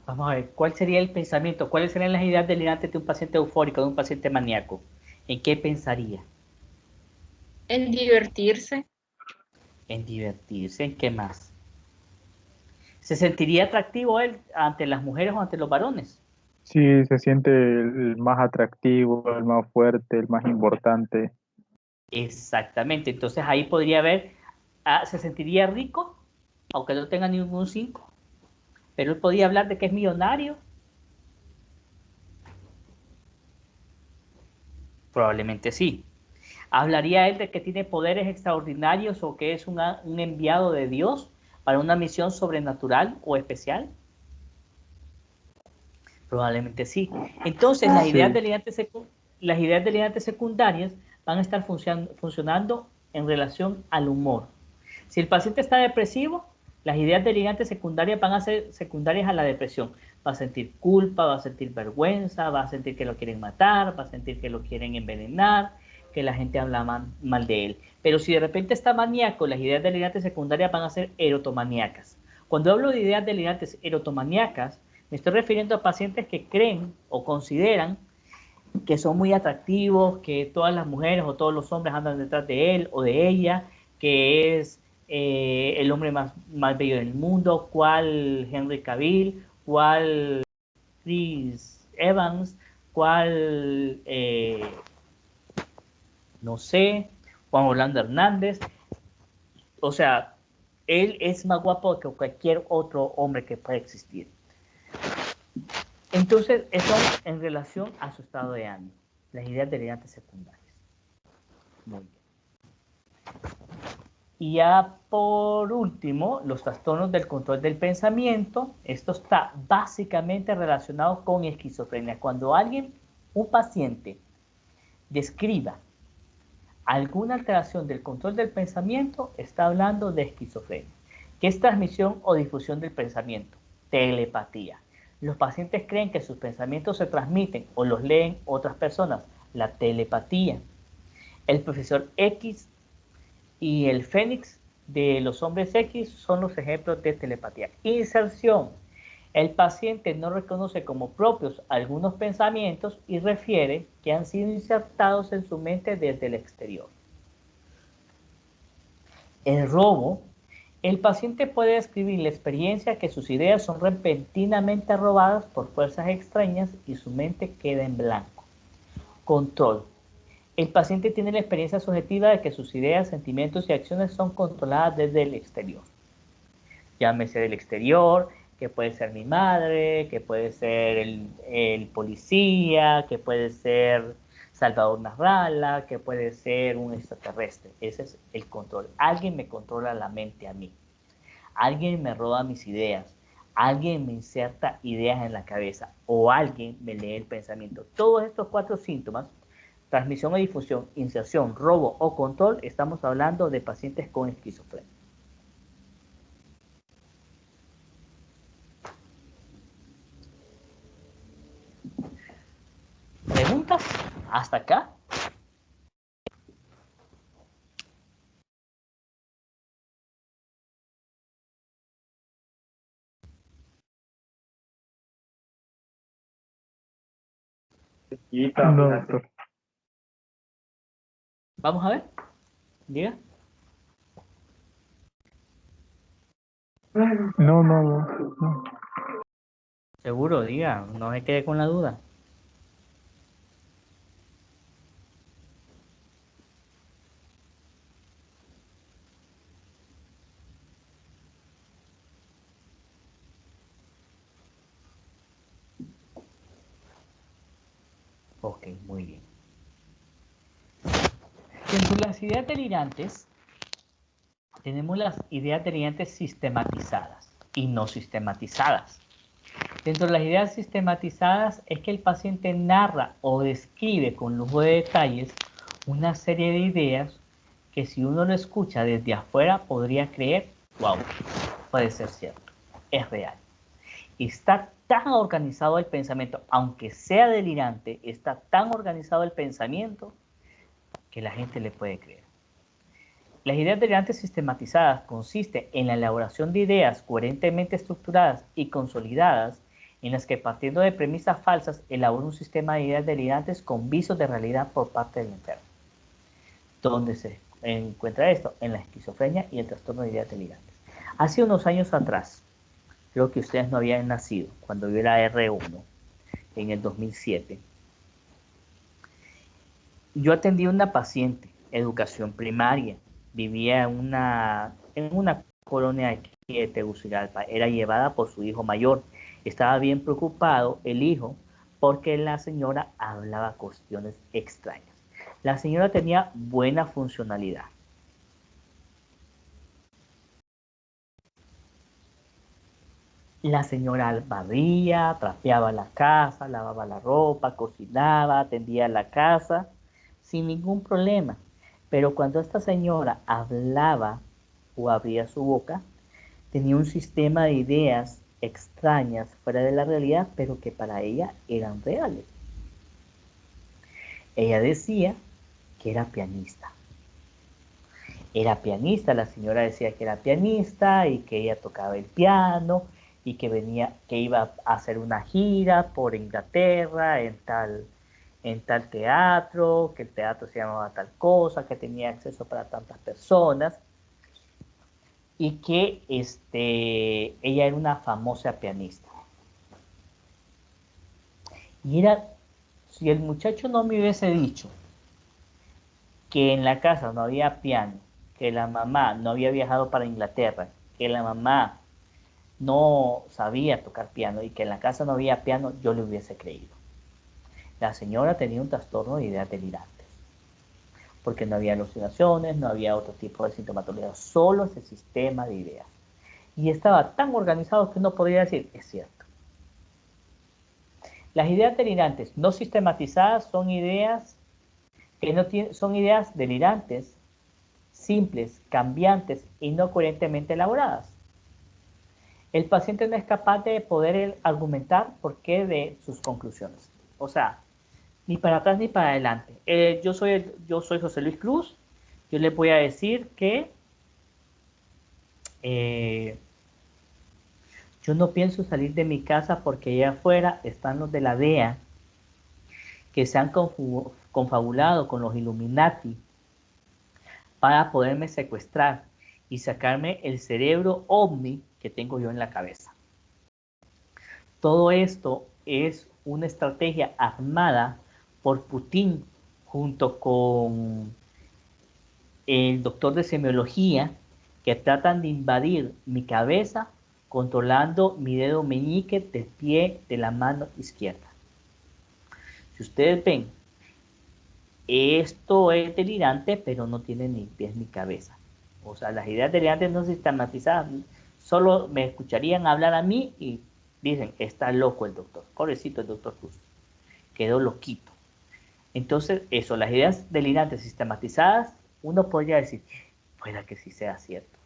[SPEAKER 1] Vamos a ver, ¿cuál sería el pensamiento? ¿Cuáles serían las ideas delirantes de un paciente eufórico, de un paciente maníaco? ¿En qué pensaría?
[SPEAKER 3] En divertirse.
[SPEAKER 1] En divertirse, ¿en qué más? ¿Se sentiría atractivo él ante las mujeres o ante los varones?
[SPEAKER 5] Sí, se siente el más atractivo, el más fuerte, el más importante.
[SPEAKER 1] Exactamente, entonces ahí podría haber, se sentiría rico, aunque no tenga ningún 5, pero él podría hablar de que es millonario. Probablemente sí. ¿Hablaría él de que tiene poderes extraordinarios o que es un enviado de Dios para una misión sobrenatural o especial? Probablemente sí. Entonces, las ideas delirantes secundarias van a estar funcionando en relación al humor. Si el paciente está depresivo, las ideas delirantes secundarias van a ser secundarias a la depresión. Va a sentir culpa, va a sentir vergüenza, va a sentir que lo quieren matar, va a sentir que lo quieren envenenar, que la gente habla mal de él. Pero si de repente está maníaco, las ideas delirantes secundarias van a ser erotomaníacas. Cuando hablo de ideas delirantes erotomaníacas, me estoy refiriendo a pacientes que creen o consideran que son muy atractivos, que todas las mujeres o todos los hombres andan detrás de él o de ella, que es el hombre más bello del mundo, cuál Henry Cavill, cuál Chris Evans, cuál, no sé, Juan Orlando Hernández. O sea, él es más guapo que cualquier otro hombre que pueda existir. Entonces, eso en relación a su estado de ánimo, las ideas delirantes secundarias. Muy bien. Y ya por último, los trastornos del control del pensamiento. Esto está básicamente relacionado con esquizofrenia. Cuando un paciente, describa alguna alteración del control del pensamiento, está hablando de esquizofrenia. ¿Qué es transmisión o difusión del pensamiento? Telepatía. Los pacientes creen que sus pensamientos se transmiten o los leen otras personas. La telepatía. El profesor X y el Fénix de los hombres X son los ejemplos de telepatía. Inserción. El paciente no reconoce como propios algunos pensamientos y refiere que han sido insertados en su mente desde el exterior. El robo. El paciente puede describir la experiencia que sus ideas son repentinamente robadas por fuerzas extrañas y su mente queda en blanco. Control. El paciente tiene la experiencia subjetiva de que sus ideas, sentimientos y acciones son controladas desde el exterior. Llámese del exterior, que puede ser mi madre, que puede ser el policía, que puede ser Salvador Narrala, que puede ser un extraterrestre. Ese es el control. Alguien me controla la mente a mí. Alguien me roba mis ideas. Alguien me inserta ideas en la cabeza. O alguien me lee el pensamiento. Todos estos 4 síntomas, transmisión o difusión, inserción, robo o control, estamos hablando de pacientes con esquizofrenia. ¿Preguntas? ¿Hasta acá?
[SPEAKER 5] No, doctor.
[SPEAKER 1] Vamos a ver. Diga.
[SPEAKER 5] No.
[SPEAKER 1] Seguro, diga. No se quede con la duda. Ok, muy bien. Dentro de las ideas delirantes, tenemos las ideas delirantes sistematizadas y no sistematizadas. Dentro de las ideas sistematizadas es que el paciente narra o describe con lujo de detalles una serie de ideas que si uno lo escucha desde afuera podría creer, wow, puede ser cierto, es real. Está tan organizado el pensamiento, aunque sea delirante, está tan organizado el pensamiento que la gente le puede creer. Las ideas delirantes sistematizadas consiste en la elaboración de ideas coherentemente estructuradas y consolidadas en las que, partiendo de premisas falsas, elabora un sistema de ideas delirantes con visos de realidad por parte del enfermo. ¿Dónde se encuentra esto? En la esquizofrenia y el trastorno de ideas delirantes. Hace unos años atrás, creo que ustedes no habían nacido, cuando yo era R1, en el 2007, yo atendí a una paciente, educación primaria, vivía en una colonia aquí de Tegucigalpa, era llevada por su hijo mayor. Estaba bien preocupado el hijo porque la señora hablaba cuestiones extrañas. La señora tenía buena funcionalidad. La señora barría, trapeaba la casa, lavaba la ropa, cocinaba, atendía la casa, sin ningún problema. Pero cuando esta señora hablaba o abría su boca, tenía un sistema de ideas extrañas fuera de la realidad, pero que para ella eran reales. Ella decía que era pianista. Era pianista, la señora decía que era pianista y que ella tocaba el piano y que iba a hacer una gira por Inglaterra en tal teatro, que el teatro se llamaba tal cosa, que tenía acceso para tantas personas y que ella era una famosa pianista. Y si el muchacho no me hubiese dicho que en la casa no había piano, que la mamá no había viajado para Inglaterra, que la mamá no sabía tocar piano y que en la casa no había piano, yo le hubiese creído. La señora tenía un trastorno de ideas delirantes, porque no había alucinaciones, no había otro tipo de sintomatología, solo ese sistema de ideas. Y estaba tan organizado que uno podría decir, es cierto. Las ideas delirantes no sistematizadas son ideas que no tienen, son ideas delirantes, simples, cambiantes y no coherentemente elaboradas. El paciente no es capaz de poder argumentar por qué de sus conclusiones. O sea, ni para atrás ni para adelante. Yo soy José Luis Cruz. Yo les voy a decir que Yo no pienso salir de mi casa porque allá afuera están los de la DEA que se han confabulado con los Illuminati para poderme secuestrar y sacarme el cerebro ovni que tengo yo en la cabeza. Todo esto es una estrategia armada por Putin junto con el doctor de semiología que tratan de invadir mi cabeza controlando mi dedo meñique del pie de la mano izquierda. Si ustedes ven, esto es delirante, pero no tiene ni pies ni cabeza. O sea, las ideas delirantes no sistematizadas, solo me escucharían hablar a mí y dicen, está loco el doctor, pobrecito el doctor Cruz, quedó loquito. Entonces, eso, las ideas delirantes sistematizadas, uno podría decir, pueda que sí sea cierto,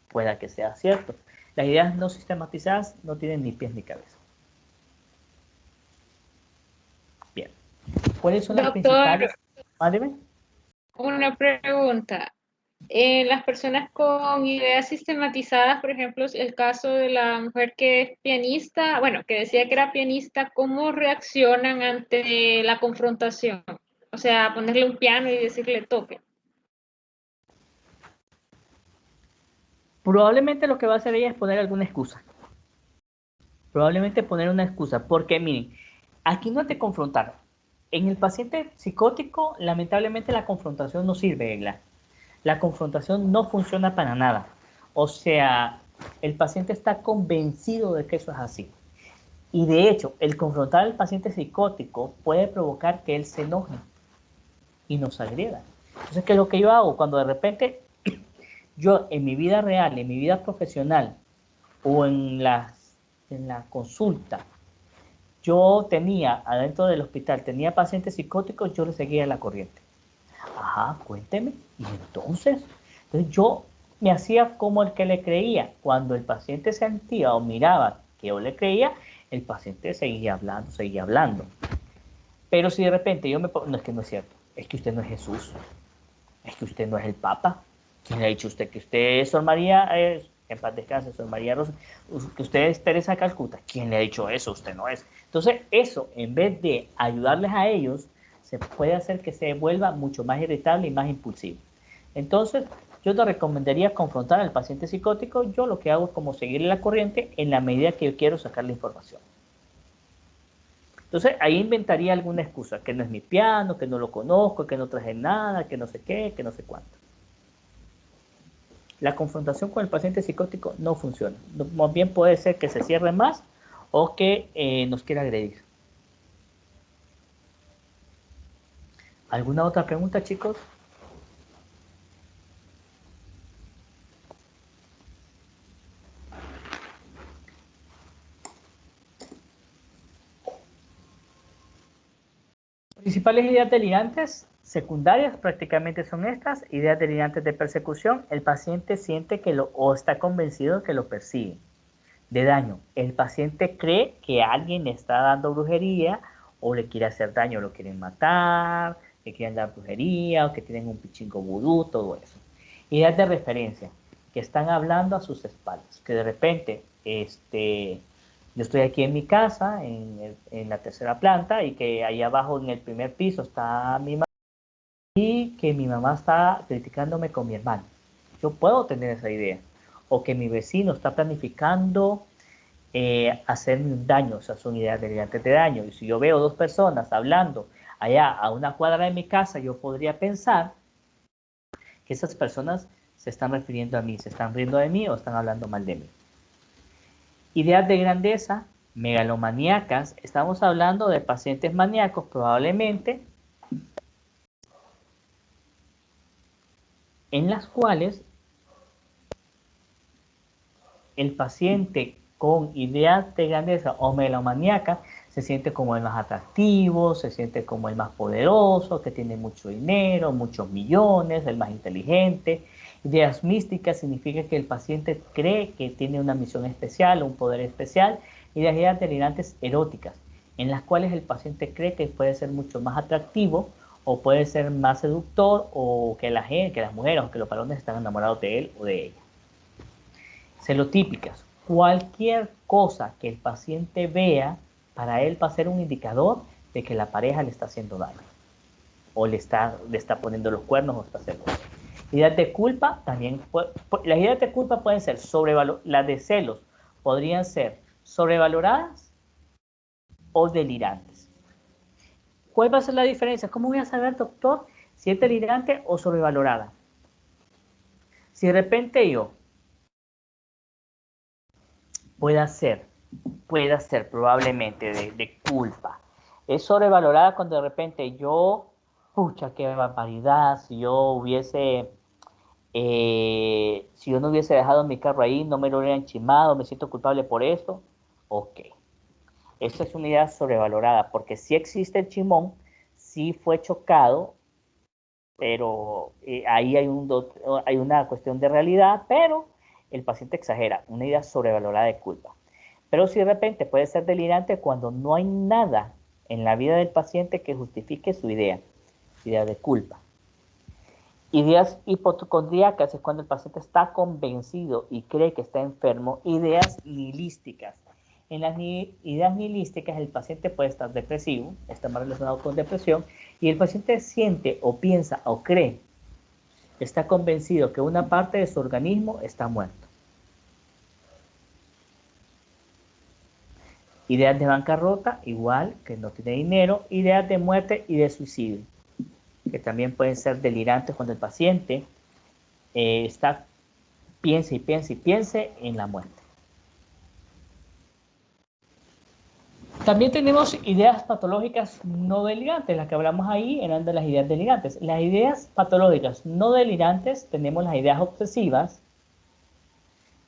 [SPEAKER 1] pueda que sea cierto. Las ideas no sistematizadas no tienen ni pies ni cabeza. Bien. ¿Cuáles son las principales? Mándeme.
[SPEAKER 7] Una pregunta. Las personas con ideas sistematizadas, por ejemplo, el caso de la mujer que es pianista, bueno, que decía que era pianista, ¿cómo reaccionan ante la confrontación? O sea, ponerle un piano y decirle toque.
[SPEAKER 1] Probablemente lo que va a hacer ella es poner alguna excusa. Probablemente poner una excusa, porque miren, aquí no te confrontaron. En el paciente psicótico, lamentablemente la confrontación no sirve, Egla. La confrontación no funciona para nada. O sea, el paciente está convencido de que eso es así. Y de hecho, el confrontar al paciente psicótico puede provocar que él se enoje y nos agreda. Entonces, ¿qué es lo que yo hago? Cuando de repente yo en mi vida real, en mi vida profesional o en la consulta, yo tenía adentro del hospital, tenía pacientes psicóticos, yo le seguía la corriente. Ajá, cuénteme. Y entonces yo me hacía como el que le creía. Cuando el paciente sentía o miraba que yo le creía, el paciente seguía hablando, seguía hablando. Pero si de repente yo me pongo, no, es que no es cierto, es que usted no es Jesús, es que usted no es el Papa. ¿Quién le ha dicho a usted que usted es Sor María, en paz descanse, Sor María Rosa, que usted es Teresa Calcuta? ¿Quién le ha dicho eso? Usted no es. Entonces eso, en vez de ayudarles a ellos, se puede hacer que se vuelva mucho más irritable y más impulsivo. Entonces, yo te recomendaría confrontar al paciente psicótico. Yo lo que hago es como seguirle la corriente en la medida que yo quiero sacar la información. Entonces, ahí inventaría alguna excusa, que no es mi piano, que no lo conozco, que no traje nada, que no sé qué, que no sé cuánto. La confrontación con el paciente psicótico no funciona. Más bien puede ser que se cierre más o que nos quiera agredir. ¿Alguna otra pregunta, chicos? Principales ideas delirantes secundarias prácticamente son estas: ideas delirantes de persecución. El paciente siente que o está convencido de que lo persigue. De daño. El paciente cree que alguien le está dando brujería o le quiere hacer daño, lo quieren matar, que quieren dar brujería o que tienen un pichingo vudú, todo eso. Ideas de referencia, que están hablando a sus espaldas, que de repente yo estoy aquí en mi casa, en la tercera planta, y que ahí abajo en el primer piso está mi mamá, y que mi mamá está criticándome con mi hermano. Yo puedo tener esa idea. O que mi vecino está planificando hacerme un daño, o sea, son ideas delirantes de daño. Y si yo veo dos personas hablando allá a una cuadra de mi casa, yo podría pensar que esas personas se están refiriendo a mí, se están riendo de mí o están hablando mal de mí. Ideas de grandeza, megalomaníacas. Estamos hablando de pacientes maníacos probablemente en las cuales el paciente con ideas de grandeza o megalomaníaca se siente como el más atractivo, se siente como el más poderoso, que tiene mucho dinero, muchos millones, el más inteligente. Ideas místicas significa que el paciente cree que tiene una misión especial, un poder especial. Y las ideas delirantes eróticas, en las cuales el paciente cree que puede ser mucho más atractivo o puede ser más seductor, o que las mujeres o que los varones están enamorados de él o de ella. Celotípicas. Cualquier cosa que el paciente vea, para él va a ser un indicador de que la pareja le está haciendo daño. O le está poniendo los cuernos o está celoso. Ideas de culpa también. Las ideas de culpa pueden ser las de celos podrían ser sobrevaloradas o delirantes. ¿Cuál va a ser la diferencia? ¿Cómo voy a saber, doctor, si es delirante o sobrevalorada? Si de repente yo pueda ser probablemente de culpa, es sobrevalorada cuando de repente yo, pucha, qué barbaridad, si yo no hubiese dejado mi carro ahí, no me lo hubiera enchimado, me siento culpable por esto. Ok. Esa es una idea sobrevalorada, porque sí existe el chimón, sí fue chocado, pero ahí hay una cuestión de realidad, pero el paciente exagera, una idea sobrevalorada de culpa. Pero si de repente puede ser delirante cuando no hay nada en la vida del paciente que justifique su idea de culpa. Ideas hipocondríacas es cuando el paciente está convencido y cree que está enfermo. Ideas nihilísticas. En las ideas nihilísticas el paciente puede estar depresivo, está más relacionado con depresión, y el paciente siente o piensa o cree, está convencido que una parte de su organismo está muerto. Ideas de bancarrota, igual que no tiene dinero. Ideas de muerte y de suicidio, que también pueden ser delirantes cuando el paciente piensa en la muerte. También tenemos ideas patológicas no delirantes, las que hablamos ahí eran de las ideas delirantes. Las ideas patológicas no delirantes tenemos las ideas obsesivas,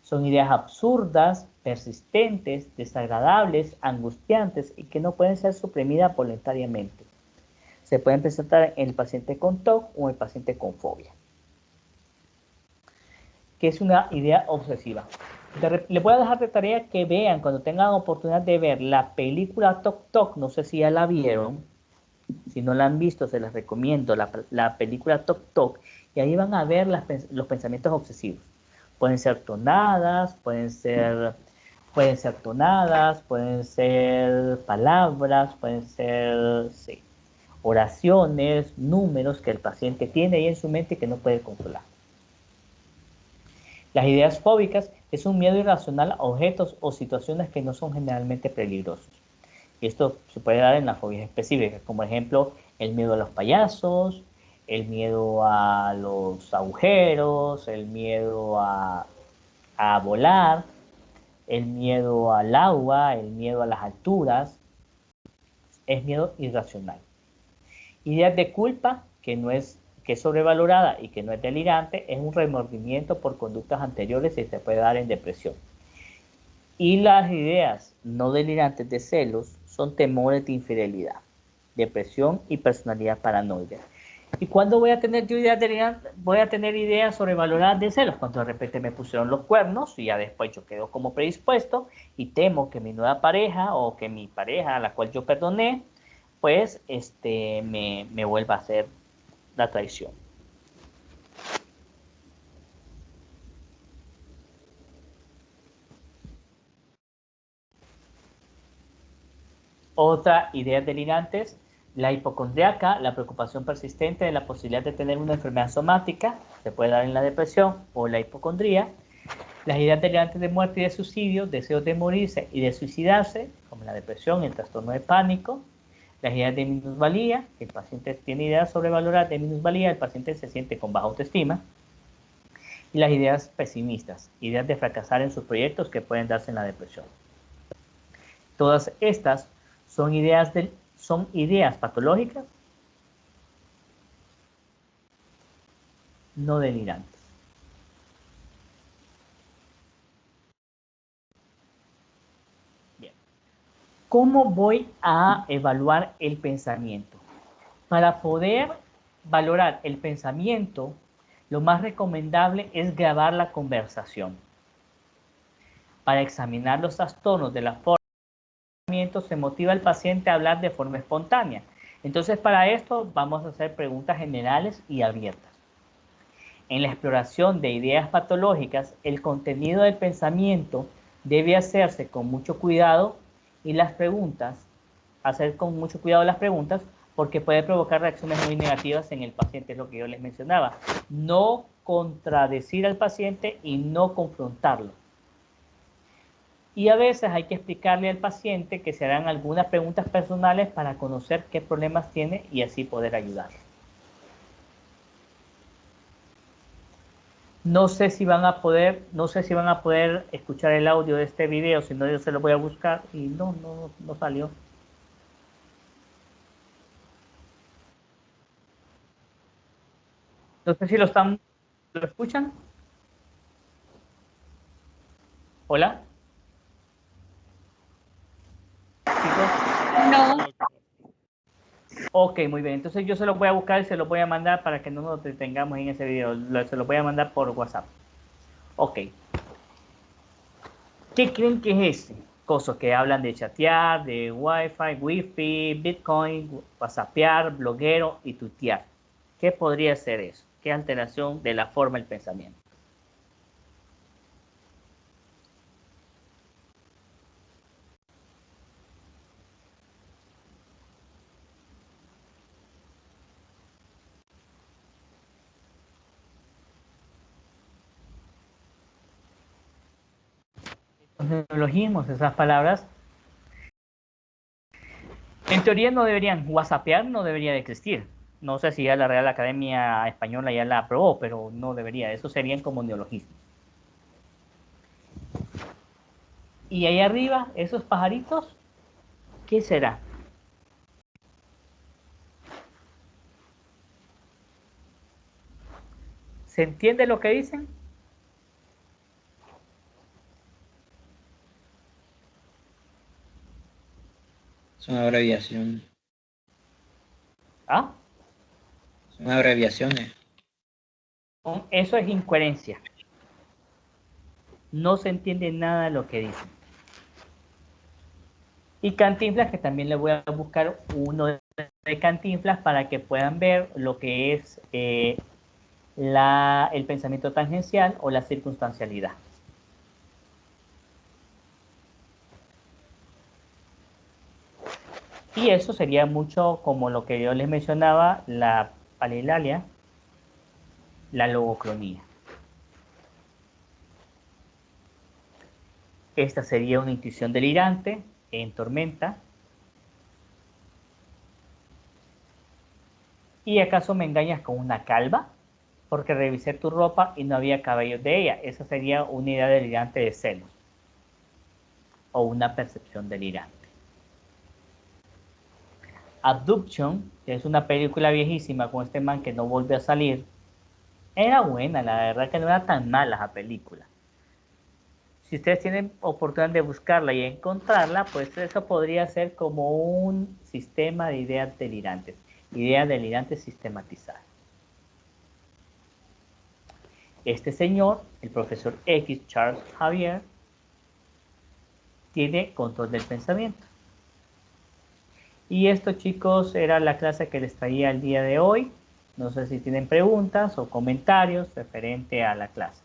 [SPEAKER 1] son ideas absurdas, persistentes, desagradables, angustiantes y que no pueden ser suprimidas voluntariamente. Se pueden presentar en el paciente con TOC o en el paciente con fobia, que es una idea obsesiva. Les voy a dejar de tarea que vean, cuando tengan oportunidad de ver la película Toc Toc, no sé si ya la vieron, si no la han visto se les recomiendo la película Toc Toc, y ahí van a ver los pensamientos obsesivos. Pueden ser tonadas, pueden ser palabras, pueden ser oraciones, números que el paciente tiene ahí en su mente y que no puede controlar. Las ideas fóbicas es un miedo irracional a objetos o situaciones que no son generalmente peligrosos. Y esto se puede dar en las fobias específicas, como ejemplo el miedo a los payasos, el miedo a los agujeros, el miedo a volar, el miedo al agua, el miedo a las alturas. Es miedo irracional. Ideas de culpa, que es sobrevalorada y que no es delirante, es un remordimiento por conductas anteriores y se puede dar en depresión. Y las ideas no delirantes de celos son temores de infidelidad, depresión y personalidad paranoide. ¿Y cuándo voy a tener yo ideas delirantes? Voy a tener ideas sobrevaloradas de celos, cuando de repente me pusieron los cuernos y ya después yo quedo como predispuesto y temo que mi nueva pareja o que mi pareja a la cual yo perdoné, pues me vuelva a hacer la traición. Otra idea delirantes, la hipocondriaca, la preocupación persistente de la posibilidad de tener una enfermedad somática, se puede dar en la depresión o la hipocondría. Las ideas delirantes de muerte y de suicidio, deseos de morirse y de suicidarse, como la depresión y el trastorno de pánico. Las ideas de minusvalía, que el paciente tiene ideas sobrevaloradas de minusvalía, el paciente se siente con baja autoestima. Y las ideas pesimistas, ideas de fracasar en sus proyectos que pueden darse en la depresión. Todas estas son ideas patológicas no delirantes. Bien. ¿Cómo voy a evaluar el pensamiento? Para poder valorar el pensamiento, lo más recomendable es grabar la conversación. Para examinar los trastornos de la forma de pensamiento, se motiva al paciente a hablar de forma espontánea. Entonces, para esto vamos a hacer preguntas generales y abiertas. En la exploración de ideas patológicas, el contenido del pensamiento debe hacerse con mucho cuidado y las preguntas, hacer con mucho cuidado las preguntas, porque puede provocar reacciones muy negativas en el paciente, es lo que yo les mencionaba. No contradecir al paciente y no confrontarlo. Y a veces hay que explicarle al paciente que se harán algunas preguntas personales para conocer qué problemas tiene y así poder ayudarlo. No sé si van a poder escuchar el audio de este video, si no yo se lo voy a buscar y no salió. No sé si lo escuchan. Hola. ¿Chicos?
[SPEAKER 7] No.
[SPEAKER 1] Ok, muy bien. Entonces yo se lo voy a buscar y se lo voy a mandar para que no nos detengamos en ese video. Se lo voy a mandar por WhatsApp. Ok. ¿Qué creen que es ese? Cosas que hablan de chatear, de Wi-Fi, Bitcoin, WhatsAppear, bloguero y tutear. ¿Qué podría ser eso? ¿Qué alteración de la forma del pensamiento? Los neologismos, esas palabras, en teoría no deberían, WhatsAppear no debería de existir. No sé si ya la Real Academia Española ya la aprobó, pero no debería. Eso serían como neologismos. Y ahí arriba, esos pajaritos, ¿qué será? ¿Se entiende lo que dicen?
[SPEAKER 4] Son abreviaciones.
[SPEAKER 1] ¿Ah?
[SPEAKER 4] Son abreviaciones.
[SPEAKER 1] Eso es incoherencia. No se entiende nada de lo que dicen. Y Cantinflas, que también le voy a buscar uno de Cantinflas para que puedan ver lo que es el pensamiento tangencial o la circunstancialidad. Y eso sería mucho como lo que yo les mencionaba, la palilalia, la logocronía. Esta sería una intuición delirante en tormenta. ¿Y acaso me engañas con una calva? Porque revisé tu ropa y no había cabellos de ella. Esa sería una idea delirante de celos. O una percepción delirante. Abduction, que es una película viejísima con este man que no volvió a salir. Era buena, la verdad que no era tan mala esa película. Si ustedes tienen oportunidad de buscarla y encontrarla, pues eso podría ser como un sistema de ideas delirantes sistematizadas. Este señor, el profesor X, Charles Xavier, tiene control del pensamiento. Y esto, chicos, era la clase que les traía el día de hoy. No sé si tienen preguntas o comentarios referente a la clase.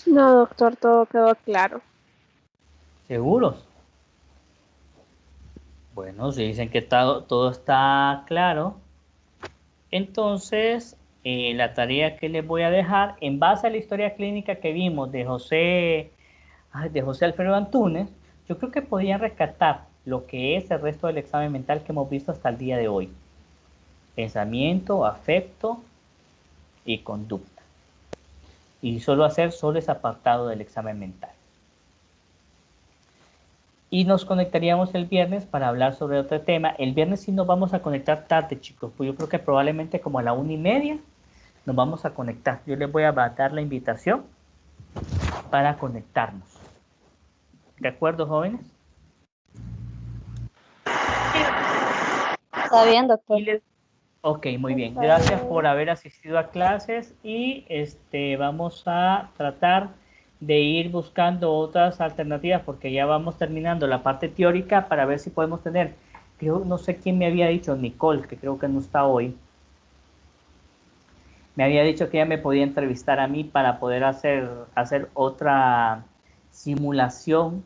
[SPEAKER 6] No, doctor, todo quedó claro.
[SPEAKER 1] ¿Seguros? Bueno, si dicen que todo está claro, entonces la tarea que les voy a dejar, en base a la historia clínica que vimos de José Alfredo Antúnez, yo creo que podían rescatar lo que es el resto del examen mental que hemos visto hasta el día de hoy. Pensamiento, afecto y conducta. Y solo hacer ese apartado del examen mental. Y nos conectaríamos el viernes para hablar sobre otro tema. El viernes sí nos vamos a conectar tarde, chicos. Pues yo creo que probablemente como a la 1:30 nos vamos a conectar. Yo les voy a dar la invitación para conectarnos. ¿De acuerdo, jóvenes?
[SPEAKER 2] Está bien, doctor.
[SPEAKER 1] Ok, muy bien.
[SPEAKER 6] Está
[SPEAKER 1] Gracias
[SPEAKER 6] bien.
[SPEAKER 1] por haber asistido a clases y vamos a tratar de ir buscando otras alternativas porque ya vamos terminando la parte teórica para ver si podemos tener, creo, no sé quién me había dicho, Nicole, que creo que no está hoy. Me había dicho que ella me podía entrevistar a mí para poder hacer otra simulación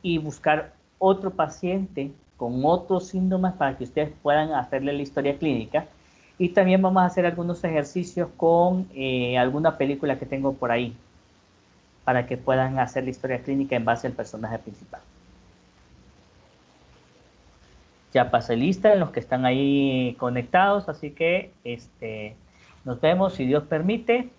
[SPEAKER 1] y buscar otro paciente con otros síntomas para que ustedes puedan hacerle la historia clínica. Y también vamos a hacer algunos ejercicios con alguna película que tengo por ahí para que puedan hacer la historia clínica en base al personaje principal. Ya pasé lista en los que están ahí conectados, así que nos vemos si Dios permite